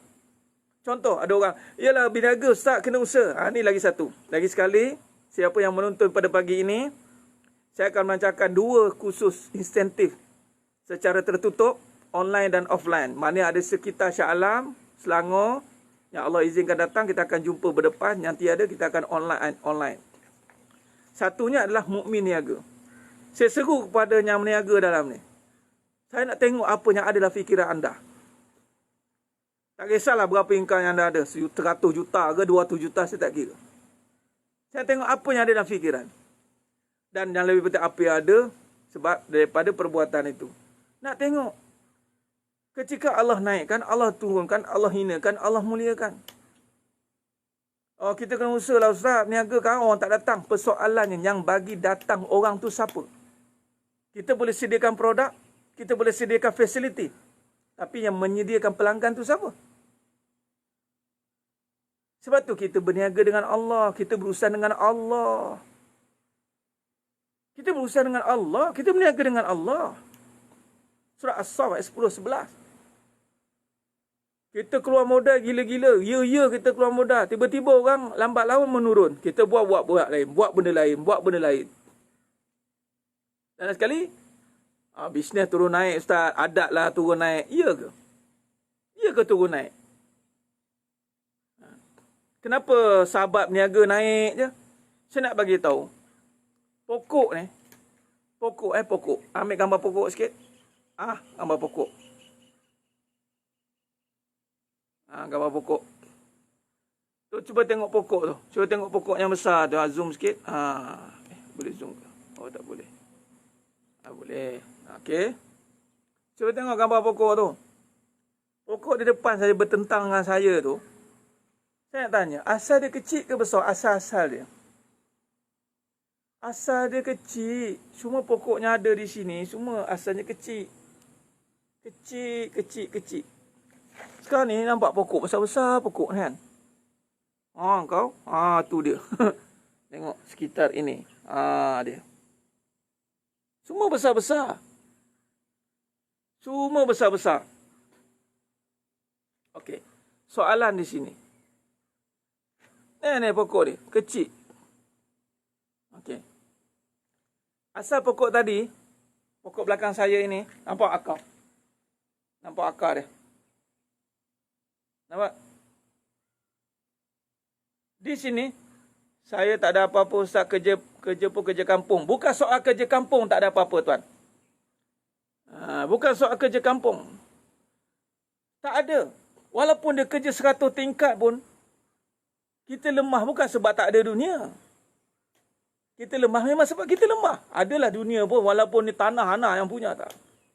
Contoh, ada orang, yalah berniaga ustaz, kena usaha. Ni lagi satu. Lagi sekali, siapa yang menonton pada pagi ini, saya akan melancarkan 2 kursus insentif secara tertutup, online dan offline. Mana ada sekitar Shah Alam, Selangor, yang Allah izinkan datang, kita akan jumpa berdepan. Yang tiada, kita akan online. Satunya adalah mukmin niaga. Saya seru kepada yang meniaga dalam ni. Saya nak tengok apa yang ada dalam fikiran anda. Tak kisahlah berapa income yang anda ada. 100 juta ke 200 juta, saya tak kira. Saya tengok apa yang ada dalam fikiran. Dan yang lebih penting, apa yang ada sebab daripada perbuatan itu. Nak tengok. Ketika Allah naikkan, Allah turunkan, Allah hinakan, Allah muliakan. Oh, kita kena usaha lah ustaz. Niaga kan orang tak datang. Persoalannya yang bagi datang orang tu siapa? Kita boleh sediakan produk. Kita boleh sediakan fasiliti. Tapi yang menyediakan pelanggan tu siapa? Sebab tu kita berniaga dengan Allah. Kita berurusan dengan Allah. Kita berurusan dengan Allah. Kita berniaga dengan Allah. Surah As-Saff ayat 10-11. Kita keluar modal gila-gila. Ya, kita keluar modal. Tiba-tiba orang lambat laun menurun. Kita buat lain. Buat benda lain. Dan sekali, bisnes turun naik, ustaz. Adat lah turun naik. Ya ke? Ya ke turun naik? Kenapa sahabat niaga naik je? Saya nak bagi tahu. Pokok ni. Pokok. Ambil gambar pokok sikit. Gambar pokok. Gambar pokok. Tu cuba tengok pokok tu. Cuba tengok pokok yang besar tu. Zoom sikit. Boleh zoom ke? Oh, tak boleh. Boleh. Okey. Cuba tengok gambar pokok tu. Pokok di depan saya bertentang dengan saya tu. Saya nak tanya, asal dia kecil ke besar? Asal-asal dia. Asal dia kecil. Semua pokoknya ada di sini. Semua asalnya kecil. Kecil. Sekarang ni nampak pokok besar-besar pokok ni kan. Kau. Tu dia. Tengok sekitar ini. Dia. Semua besar-besar. Okey. Soalan di sini. Ni pokok ni. Kecil. Okey. Asal pokok tadi, pokok belakang saya ini, nampak akar. Nampak akar dia. Nampak? Di sini, saya tak ada apa-apa ustaz, kerja pun kerja kampung. Bukan soal kerja kampung tak ada apa-apa tuan. Bukan soal kerja kampung. Tak ada. Walaupun dia kerja 100 tingkat pun, kita lemah bukan sebab tak ada dunia. Kita lemah memang sebab kita lemah. Adalah dunia pun walaupun ni tanah anak yang punya tak.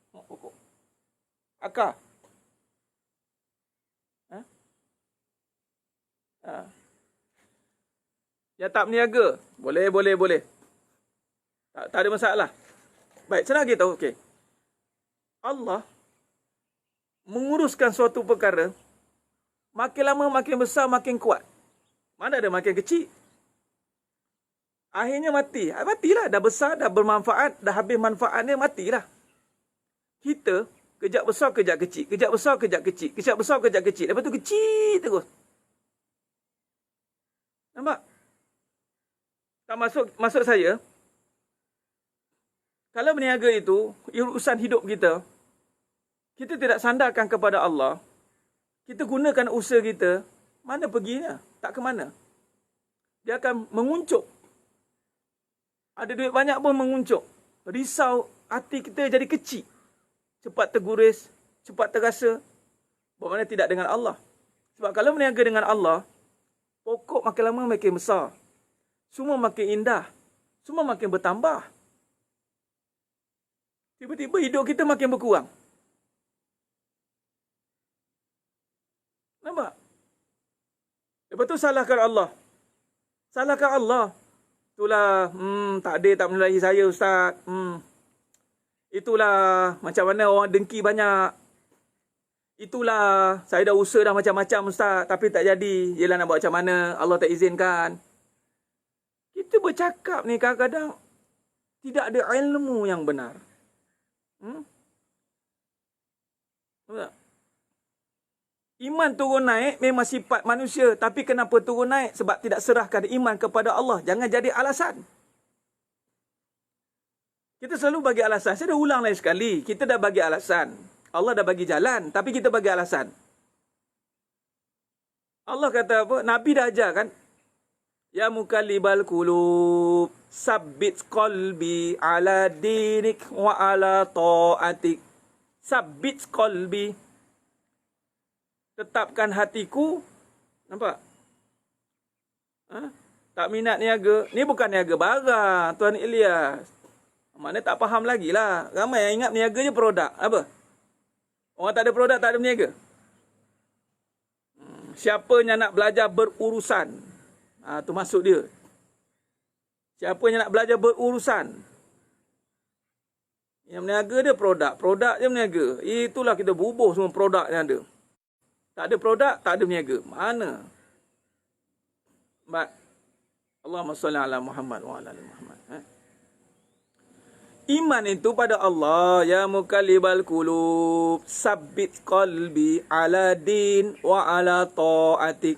Pokok. Akar. Yang tak berniaga. Boleh. Tak ada masalah. Baik, senang kita tahu. Okey. Allah menguruskan suatu perkara. Makin lama, makin besar, makin kuat. Mana ada makin kecil. Akhirnya mati. Matilah. Dah besar, dah bermanfaat, dah habis manfaatnya, matilah. Kita, kejap besar, kejap kecil. Kejap besar, kejap kecil. Kejap besar, kejap kecil. Lepas tu kecil terus. Nampak? Tak masuk saya. Kalau berniaga itu, urusan hidup kita, kita tidak sandarkan kepada Allah, kita gunakan usaha kita, mana perginya? Tak ke mana. Dia akan menguncuk. Ada duit banyak pun menguncuk. Risau, hati kita jadi kecil. Cepat terguris, cepat terasa. Bermakna tidak dengan Allah. Sebab kalau berniaga dengan Allah, pokok makin lama makin besar. Semua makin indah. Semua makin bertambah. Tiba-tiba hidup kita makin berkurang. Lepas tu salahkan Allah. Salahkan Allah. Itulah, takdir tak menilai saya Ustaz. Itulah, macam mana orang dengki banyak. Itulah, saya dah usaha dah macam-macam Ustaz, tapi tak jadi. Yelah nak buat macam mana, Allah tak izinkan. Kita bercakap ni kadang-kadang tidak ada ilmu yang benar. Iman turun naik memang sifat manusia. Tapi kenapa turun naik? Sebab tidak serahkan iman kepada Allah. Jangan jadi alasan. Kita selalu bagi alasan. Saya dah ulang lagi sekali. Kita dah bagi alasan. Allah dah bagi jalan. Tapi kita bagi alasan. Allah kata apa? Nabi dah ajar kan? Ya mukallibal qulub, sabbit qalbi ala dinik wa ala ta'atik. Sabbit qalbi. Tetapkan hatiku. Nampak? Tak minat niaga. Ni bukan niaga barang, Tuan Ilyas. Maknanya tak faham lagi lah. Ramai yang ingat niaga je produk. Apa? Orang tak ada produk, tak ada niaga. Siapa yang nak belajar berurusan? Tu maksud dia. Siapa yang nak belajar berurusan? Yang berniaga dia produk. Produk je berniaga. Itulah kita bubuh semua produk yang ada. Tak ada produk, tak ada berniaga. Mana? Allahumma salli ala Muhammad wa ala ali Muhammad. Iman itu pada Allah. Ya mukallibal qulub, sabbit qalbi ala din wa ala ta'atik.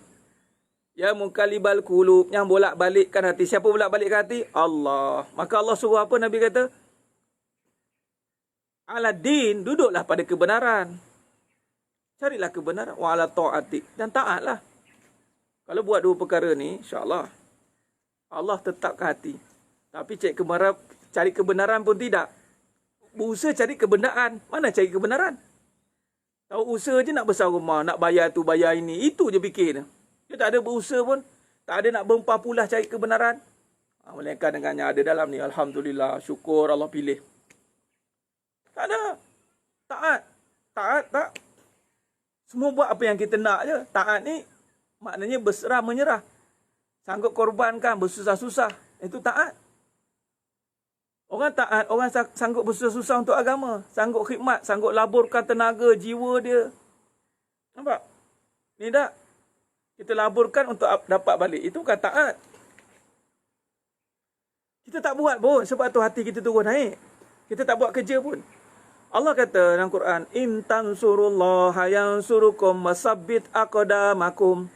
Ya mukallibal qulub, yang bolak-balikkan hati. Siapa bolak-balikkan hati? Allah. Maka Allah suruh apa Nabi kata? Ala din, duduklah pada kebenaran. Carilah kebenaran. Wa ala ta'atik. Dan taatlah. Kalau buat dua perkara ni, insyaAllah, Allah tetapkan hati. Tapi cari kebenaran pun tidak. Berusaha cari kebenaran. Mana cari kebenaran? Tahu usaha je nak besar rumah, nak bayar tu, bayar ini. Itu je fikir. Dia tak ada berusaha pun. Tak ada nak berempah pulah cari kebenaran. Melainkan dengannya ada dalam ni. Alhamdulillah. Syukur Allah pilih. Tak ada. Taat. Taat tak. Semua buat apa yang kita nak je. Taat ni maknanya berserah menyerah. Sanggup korbankan, bersusah-susah. Itu taat. Orang taat, orang sanggup bersusah-susah untuk agama. Sanggup khidmat, sanggup laburkan tenaga, jiwa dia. Nampak? Ni tak? Kita laburkan untuk dapat balik. Itu bukan taat. Kita tak buat pun. Sebab tu hati kita turun naik. Kita tak buat kerja pun. Allah kata dalam Quran, in tansurullaha yansurukum wasabbit aqdamakum.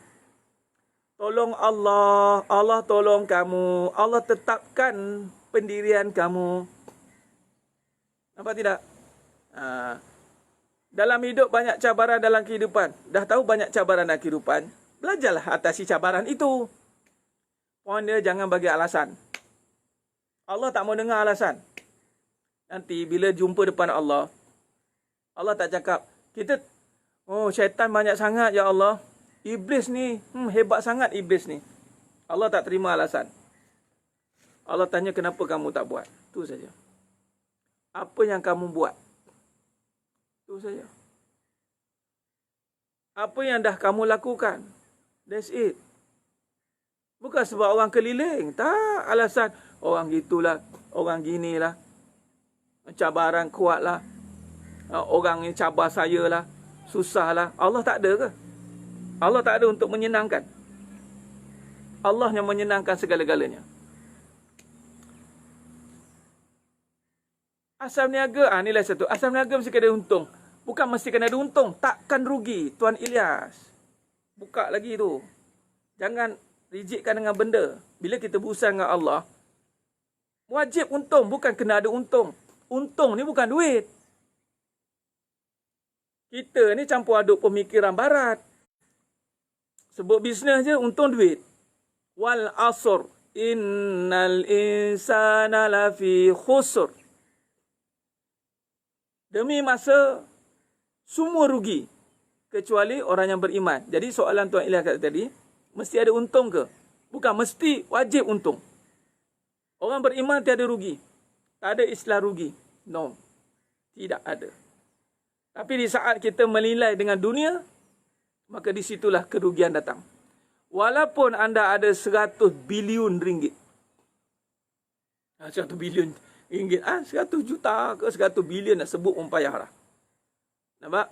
Tolong Allah, Allah tolong kamu, Allah tetapkan pendirian kamu. Nampak tidak? Dalam hidup banyak cabaran dalam kehidupan. Dah tahu banyak cabaran dalam kehidupan, belajarlah atasi cabaran itu. Poin dia jangan bagi alasan. Allah tak mau dengar alasan. Nanti bila jumpa depan Allah, Allah tak cakap, syaitan banyak sangat ya Allah. Iblis ni, hebat sangat iblis ni. Allah tak terima alasan. Allah tanya kenapa kamu tak buat. Itu saja. Apa yang kamu buat? Itu saja. Apa yang dah kamu lakukan? That's it. Bukan sebab orang keliling. Tak alasan. Orang gitulah. Orang ginilah. Cabaran kuatlah. Orang ni cabar saya lah. Susahlah. Allah tak ada ke? Allah tak ada untuk menyenangkan. Allah yang menyenangkan segala-galanya. Asal niaga, inilah satu. Asal niaga mesti kena untung. Bukan mesti kena ada untung. Takkan rugi, Tuan Ilyas. Buka lagi tu. Jangan rijikkan dengan benda. Bila kita berusaha dengan Allah, wajib untung, bukan kena ada untung. Untung ni bukan duit. Kita ni campur aduk pemikiran barat. Sebut bisnes je, untung duit. Wal asr, innal insana lafi khusr. Demi masa, semua rugi. Kecuali orang yang beriman. Jadi soalan Tuan Ilyas kata tadi, mesti ada untung ke? Bukan, mesti wajib untung. Orang beriman tiada rugi. Tak ada istilah rugi. No. Tidak ada. Tapi di saat kita menilai dengan dunia, maka disitulah kerugian datang. Walaupun anda ada 100 bilion ringgit. 100 bilion ringgit. 100 juta ke 100 bilion nak sebut pun payah lah. Nampak?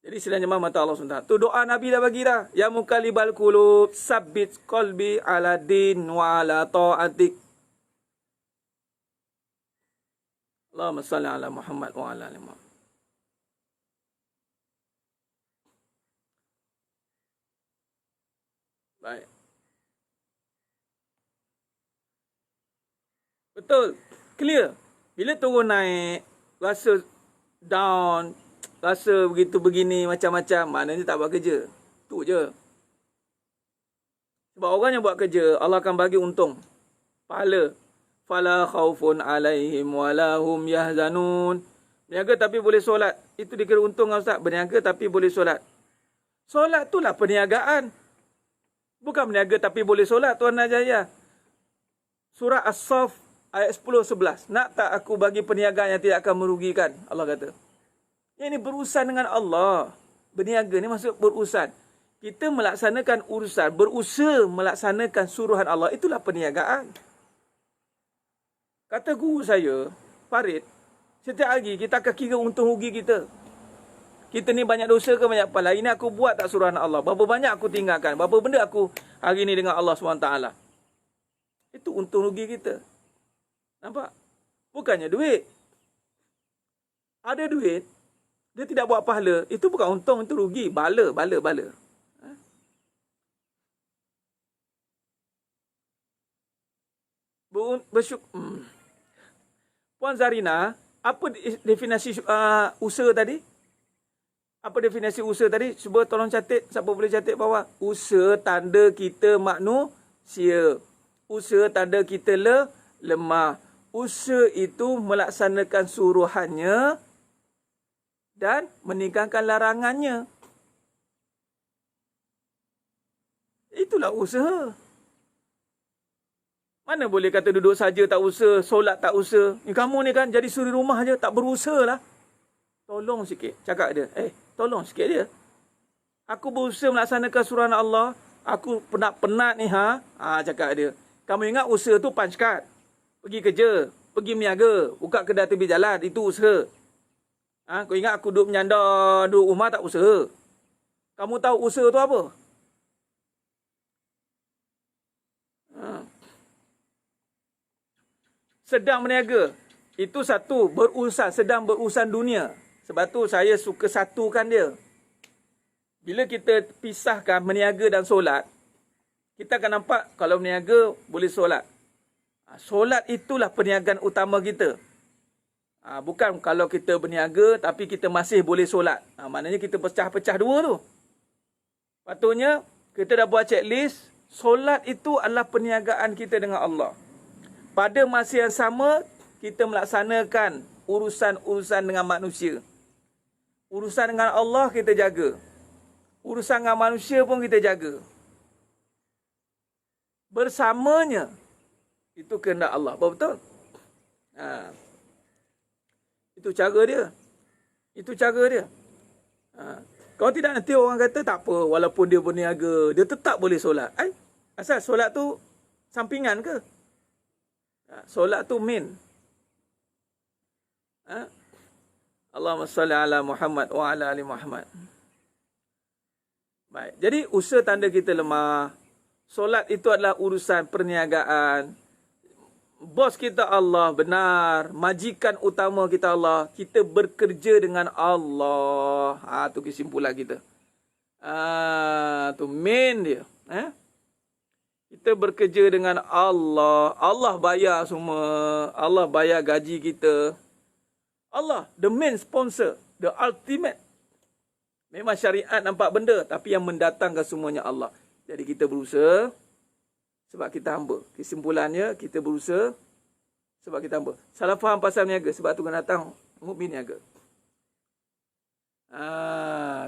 Jadi silanya mata Allah SWT. Tu doa Nabi dah bagi dah. Ya muqallibal qulub, sabbit qalbi ala din wa ala ta'atik. Allahumma salli ala Muhammad wa ala ali Muhammad. Baik. Betul. Clear. Bila turun naik, rasa down, rasa begitu begini macam-macam, maknanya tak buat kerja. Tu je. Sebab orang yang buat kerja, Allah akan bagi untung. Pahala. Fala khaufun alaihim wala hum yahzanun. Berniaga tapi boleh solat. Itu dikira untung kan Ustaz? Berniaga tapi boleh solat. Solat itulah perniagaan. Bukan berniaga tapi boleh solat, Tuan Najaya. Surah As-Saff ayat 10-11. Nak tak aku bagi perniagaan yang tidak akan merugikan? Allah kata. Yang ini berurusan dengan Allah. Berniaga ni maksud berurusan. Kita melaksanakan urusan, berusaha melaksanakan suruhan Allah. Itulah perniagaan. Kata guru saya, Farid, setiap hari kita akan kira untung rugi kita. Kita ni banyak dosa ke banyak pahala? Ini aku buat tak suruhan Allah? Berapa banyak aku tinggalkan? Berapa benda aku hari ni dengan Allah SWT? Itu untung rugi kita. Nampak? Bukannya duit. Ada duit, dia tidak buat pahala. Itu bukan untung, itu rugi. Bala. Puan Zarina, apa definisi usaha tadi? Apa definisi usaha tadi? Cuba tolong catat. Siapa boleh catat bawah? Usaha tanda kita manusia. Usaha tanda kita lemah. Usaha itu melaksanakan suruhannya dan meninggalkan larangannya. Itulah usaha. Mana boleh kata duduk saja tak usaha, solat tak usaha. Ni kamu ni kan jadi suri rumah je, tak berusaha lah. Tolong sikit, cakap dia. Tolong sikit dia. Aku berusaha melaksanakan suruhan Allah. Aku penat-penat ni cakap dia. Kamu ingat usaha tu punch card. Pergi kerja, pergi meniaga, buka kedai tepi jalan, itu usaha. Kau ingat aku duduk menyandar, duduk rumah tak usaha. Kamu tahu usaha tu apa? Sedang berniaga. Itu satu, berurusan, sedang berurusan dunia. Sebab tu saya suka satukan dia. Bila kita pisahkan berniaga dan solat, kita akan nampak kalau berniaga boleh solat. Solat itulah perniagaan utama kita. Bukan kalau kita berniaga tapi kita masih boleh solat. Maknanya kita pecah-pecah dua tu. Patutnya kita dah buat checklist. Solat itu adalah perniagaan kita dengan Allah. Pada masa yang sama, kita melaksanakan urusan-urusan dengan manusia. Urusan dengan Allah kita jaga. Urusan dengan manusia pun kita jaga. Bersamanya, itu kehendak Allah. Betul? Itu cara dia. Itu cara dia. Kalau tidak nanti orang kata tak apa, walaupun dia berniaga, dia tetap boleh solat. Asal solat tu sampingan ke? Solat tu main. Allahumma salli ala Muhammad wa ala ali Muhammad. Baik. Jadi usaha tanda kita lemah. Solat itu adalah urusan perniagaan. Bos kita Allah, benar. Majikan utama kita Allah. Kita bekerja dengan Allah. Tu kesimpulan kita. Tu main dia. Kita bekerja dengan Allah. Allah bayar semua. Allah bayar gaji kita. Allah, the main sponsor. The ultimate. Memang syariat nampak benda. Tapi yang mendatangkan semuanya Allah. Jadi kita berusaha. Sebab kita hamba. Kesimpulannya, kita berusaha. Sebab kita hamba. Salah faham pasal niaga. Sebab tu kena datang mukmin niaga.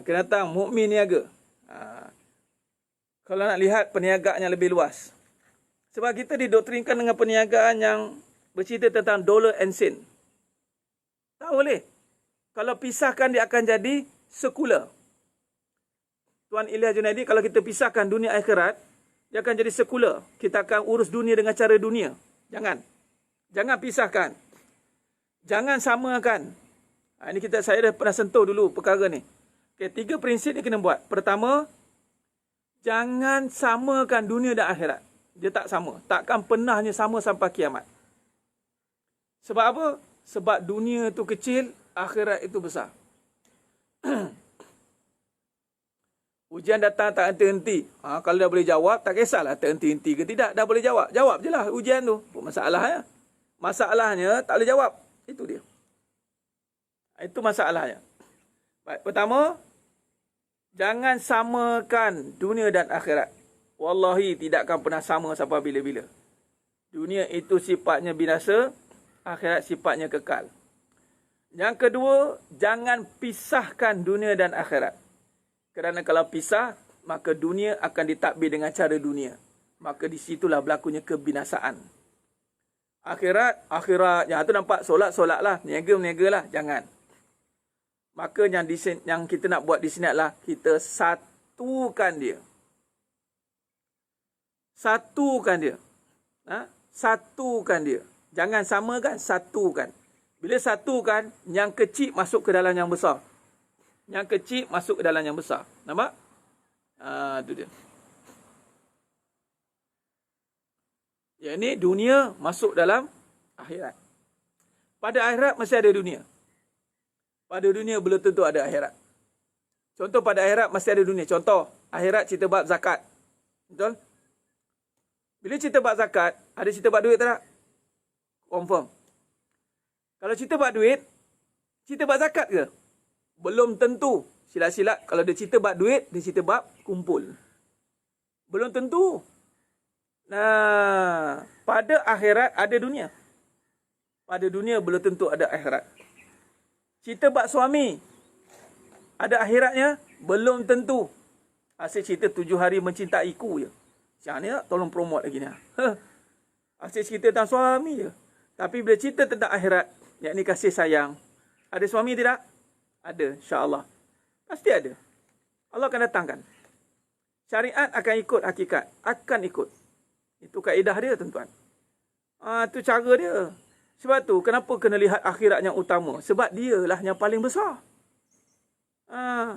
Kena datang mukmin niaga. Kalau nak lihat perniagaan yang lebih luas. Sebab kita didoktrinkan dengan perniagaan yang bercerita tentang dollar and sen. Tak boleh. Kalau pisahkan dia akan jadi sekular. Tuan Ilyas Junaidi, kalau kita pisahkan dunia akhirat, dia akan jadi sekular. Kita akan urus dunia dengan cara dunia. Jangan. Jangan pisahkan. Jangan samakan. Ini saya dah pernah sentuh dulu perkara ni. Okay, 3 prinsip ni kena buat. Pertama, jangan samakan dunia dan akhirat. Dia tak sama. Takkan pernahnya sama sampai kiamat. Sebab apa? Sebab dunia tu kecil, akhirat itu besar. Ujian datang tak henti-henti. Kalau dah boleh jawab, tak kisahlah terhenti-henti ke tidak. Dah boleh jawab. Jawab je lah ujian tu. Masalahnya. Masalahnya tak boleh jawab. Itu dia. Itu masalahnya. Baik, pertama, jangan samakan dunia dan akhirat. Wallahi tidak akan pernah sama sampai bila-bila. Dunia itu sifatnya binasa, akhirat sifatnya kekal. Yang kedua, jangan pisahkan dunia dan akhirat. Kerana kalau pisah, maka dunia akan ditadbir dengan cara dunia. Maka di situlah berlakunya kebinasaan. Akhirat, yang tu nampak solat lah, niaga lah, jangan. Maka yang kita nak buat di sini adalah kita satukan dia. Satukan dia. Satukan dia. Jangan samakan, satukan. Bila satukan, yang kecil masuk ke dalam yang besar. Yang kecil masuk ke dalam yang besar. Nampak? Itu dia. Yang ini dunia masuk dalam akhirat. Pada akhirat masih ada dunia. Pada dunia belum tentu ada akhirat. Contoh pada akhirat masih ada dunia. Contoh, akhirat cerita bab zakat. Betul? Bila cerita bab zakat, ada cerita bab duit tak? Confirm. Kalau cerita bab duit, cerita bab zakat ke? Belum tentu. Silat-silat, kalau dia cerita bab duit, dia cerita bab kumpul. Belum tentu. Nah, pada akhirat ada dunia. Pada dunia belum tentu ada akhirat. Cerita bab suami, ada akhiratnya? Belum tentu. Asyik cerita 7 hari mencintaiku je. Siang ni tolong promote lagi ni. Asyik cerita tentang suami je. Tapi bila cerita tentang akhirat, yakni kasih sayang, ada suami tidak? Ada, insya-Allah. Pasti ada. Allah akan datangkan. Syariat akan ikut hakikat. Akan ikut. Itu kaedah dia, tuan-tuan. Itu cara dia. Sebab tu, kenapa kena lihat akhirat yang utama? Sebab dialah yang paling besar.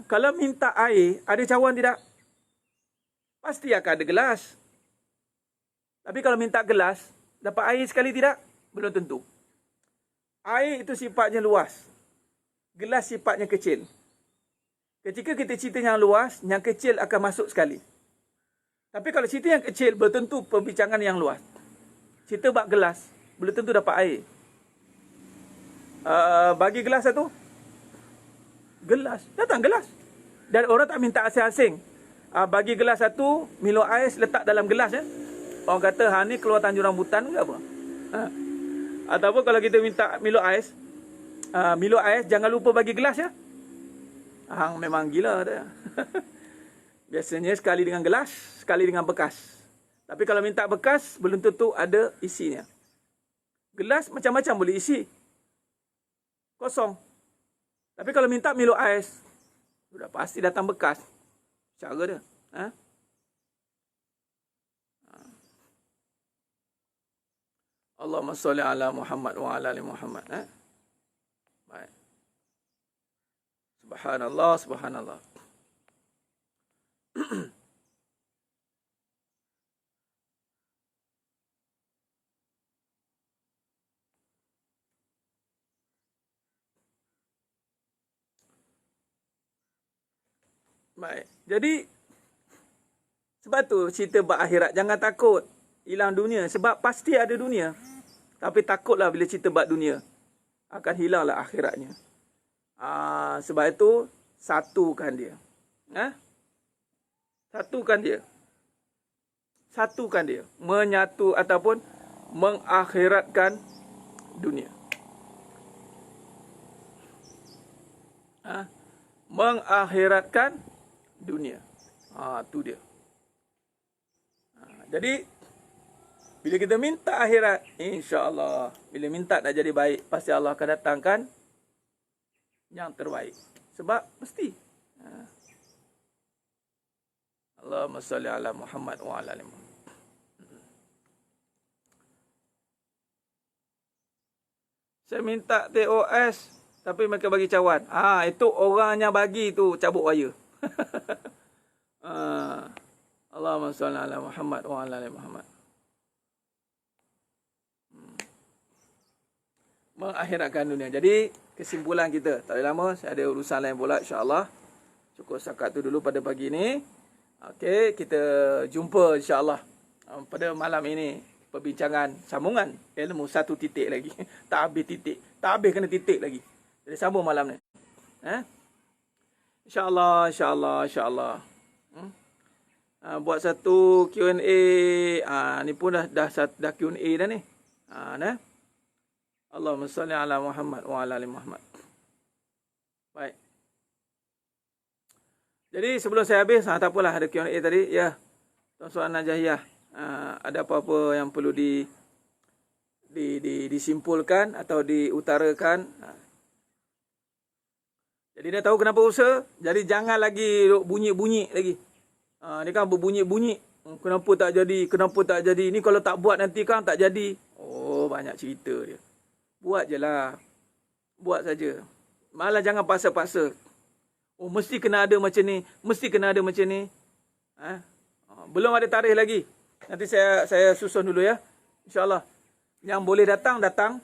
Kalau minta air, ada cawan tidak? Pasti akan ada gelas. Tapi kalau minta gelas, dapat air sekali tidak? Belum tentu. Air itu sifatnya luas. Gelas sifatnya kecil. Ketika kita cerita yang luas, yang kecil akan masuk sekali. Tapi kalau cerita yang kecil, belum tentu perbincangan yang luas. Cerita bab gelas, belum tentu dapat air. Bagi gelas satu. Gelas. Datang gelas. Dan orang tak minta asing-asing. Bagi gelas satu, Milo ais letak dalam gelas. Orang kata, ni keluar Tanjung Rambutan ke apa? Ataupun kalau kita minta Milo ais, jangan lupa bagi gelas ya. Hang memang gila dia. Biasanya sekali dengan gelas, sekali dengan bekas. Tapi kalau minta bekas, belum tentu ada isinya. Gelas macam-macam boleh isi. Kosong. Tapi kalau minta Milo ais, sudah pasti datang bekas. Cara dia. Allahumma salli ala Muhammad wa ala ali Muhammad. Baik. Subhanallah, subhanallah. Baik. Jadi sebab tu cerita bab akhirat jangan takut hilang dunia sebab pasti ada dunia. Tapi takutlah bila cerita bab dunia akan hilanglah akhiratnya. Sebab itu satukan dia. Satukan dia. Satukan dia. Menyatu ataupun mengakhiratkan dunia. Mengakhiratkan dunia. Tu dia. Jadi bila kita minta akhirat, insya-Allah, bila minta nak jadi baik, pasti Allah akan datangkan yang terbaik. Sebab mesti. Allahumma salli ala Muhammad wa ala ali Muhammad. Saya minta TOS tapi mereka bagi cawan. Itu orangnya bagi tu cabut wire. Allahumma salli ala Muhammad wa ala ali Muhammad. Mengakhiratkan dunia. Jadi kesimpulan kita, tak lama saya ada urusan lain pula, insya-Allah. Cukup setakat tu dulu pada pagi ni. Okey, kita jumpa insya-Allah pada malam ini, perbincangan sambungan ilmu satu titik lagi. Tak habis titik. Tak habis kena titik lagi. Jadi sambung malam ni. Insya-Allah, insya-Allah, insya-Allah. Buat satu Q&A. Ni pun dah Q&A dah ni. Nah. Allahumma salli ala Muhammad wa ala ali Muhammad. Baik. Jadi sebelum saya habis, tak apalah ada Q&A tadi. Ya, Tuan Soan Najahiyah, ada apa-apa yang perlu disimpulkan atau diutarakan? Jadi dah tahu kenapa usaha. Jadi jangan lagi bunyi-bunyi lagi. Ni kan berbunyi-bunyi. Kenapa tak jadi? Kenapa tak jadi? Ni kalau tak buat nanti kan tak jadi. Oh, banyak cerita dia. Buat je lah. Buat saja. Malah jangan paksa-paksa. Oh, mesti kena ada macam ni. Mesti kena ada macam ni. Belum ada tarikh lagi. Nanti saya susun dulu ya. InsyaAllah. Yang boleh datang, datang.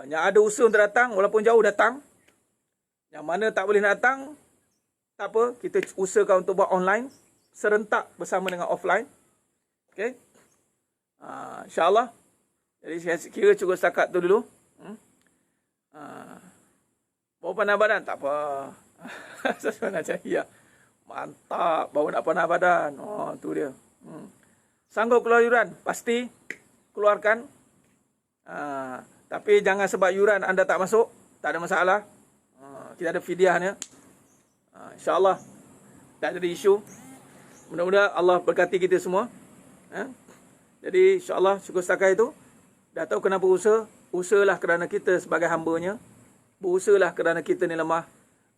Yang ada usaha untuk datang, walaupun jauh datang. Yang mana tak boleh datang, tak apa. Kita usahakan untuk buat online. Serentak bersama dengan offline. Okay. InsyaAllah. Jadi saya kira cukup setakat tu dulu. Bawa panah badan? Tak apa. Sesuai nak cahaya. Mantap. Bawa nak panah badan. Oh, tu dia. Sanggup keluar yuran? Pasti keluarkan. Tapi jangan sebab yuran anda tak masuk. Tak ada masalah. Kita ada fidyahnya. InsyaAllah. Tak ada isu. Mudah-mudahan Allah berkati kita semua. Jadi insyaAllah cukup setakat itu. Dah tahu kenapa usaha? Usahalah kerana kita sebagai hamba-Nya. Berusahalah kerana kita ni lemah.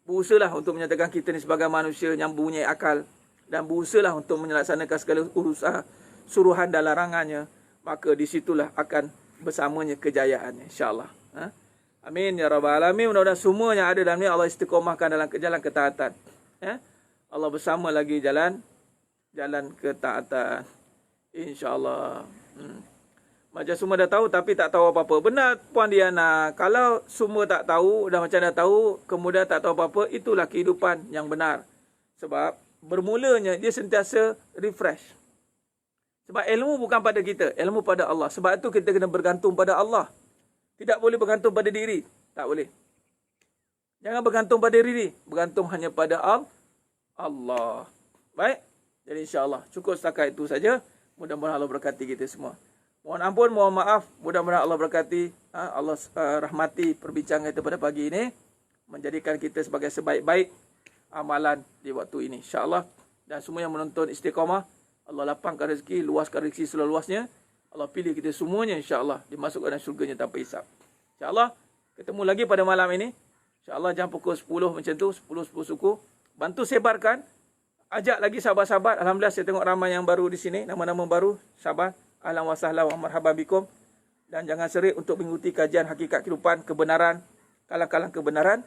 Berusahalah untuk menyatakan kita ni sebagai manusia yang mempunyai akal. Dan berusahalah untuk melaksanakan segala urusan, suruhan dan larangannya. Maka di situlah akan bersamanya kejayaannya. InsyaAllah. Amin. Ya Rabbal Alamin. Mudah-mudahan semua yang ada dalam ni Allah istiqomahkan dalam jalan ketaatan. Allah bersama lagi jalan ketaatan. InsyaAllah. Macam semua dah tahu tapi tak tahu apa-apa. Benar Puan Diana, kalau semua tak tahu dah macam dah tahu, kemudian tak tahu apa-apa, itulah kehidupan yang benar. Sebab bermulanya dia sentiasa refresh. Sebab ilmu bukan pada kita, ilmu pada Allah. Sebab itu kita kena bergantung pada Allah. Tidak boleh bergantung pada diri. Tak boleh. Jangan bergantung pada diri. Bergantung hanya pada Allah. Baik. Jadi insyaAllah cukup setakat itu saja. Mudah-mudahan Allah berkati kita semua. Mohon ampun, mohon maaf. Mudah-mudahan Allah berkati. Allah rahmati perbincangan kita pada pagi ini. Menjadikan kita sebagai sebaik-baik amalan di waktu ini. InsyaAllah. Dan semua yang menonton istiqamah. Allah lapangkan rezeki, luaskan rezeki seluas-luasnya. Allah pilih kita semuanya insyaAllah. Dimasukkan dalam syurganya tanpa hisap. InsyaAllah. Ketemu lagi pada malam ini. InsyaAllah jam pukul 10 macam tu. 10 suku. Bantu sebarkan. Ajak lagi sahabat-sahabat. Alhamdulillah saya tengok ramai yang baru di sini. Nama-nama baru. Sahabat. Ahlan wa sahlan wa marhaban bikum. Dan jangan serik untuk mengikuti kajian hakikat kehidupan, kebenaran, kalang-kalang kebenaran.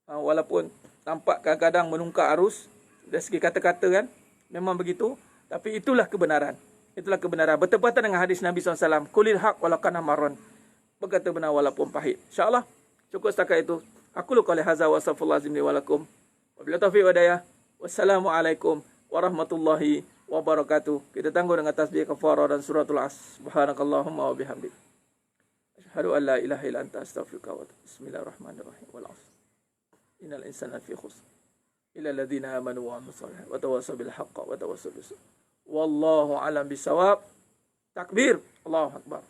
Walaupun nampak kadang-kadang menungkak arus dari segi kata-kata kan, memang begitu. Tapi itulah kebenaran. Itulah kebenaran. Bertepatan dengan hadis Nabi SAW. Kulil haq walau kana marron. Berkata benar walaupun pahit. InsyaAllah cukup setakat itu. Aku qali hadza wa astaghfirullahalazim li wa lakum. Wabillahi taufiq wa hidayah. Wassalamualaikum warahmatullahi wabarakatuh. Kita tangguh dengan tasbih kafarah dan suratul as. Subhanakallahumma wa bihamdik. Asyhadu an la ilaha illa anta astaghfiruka wa atubu. Bismillahirrahmanirrahim. Wal 'asr. Innal insana lafi khusr. Illa alladziina aamanu wa 'amilus shalihaati wa tawassaw bil haqqi wa tawassaw bis sabr. Wallahu a'lam bisawab. Takbir. Allahu akbar.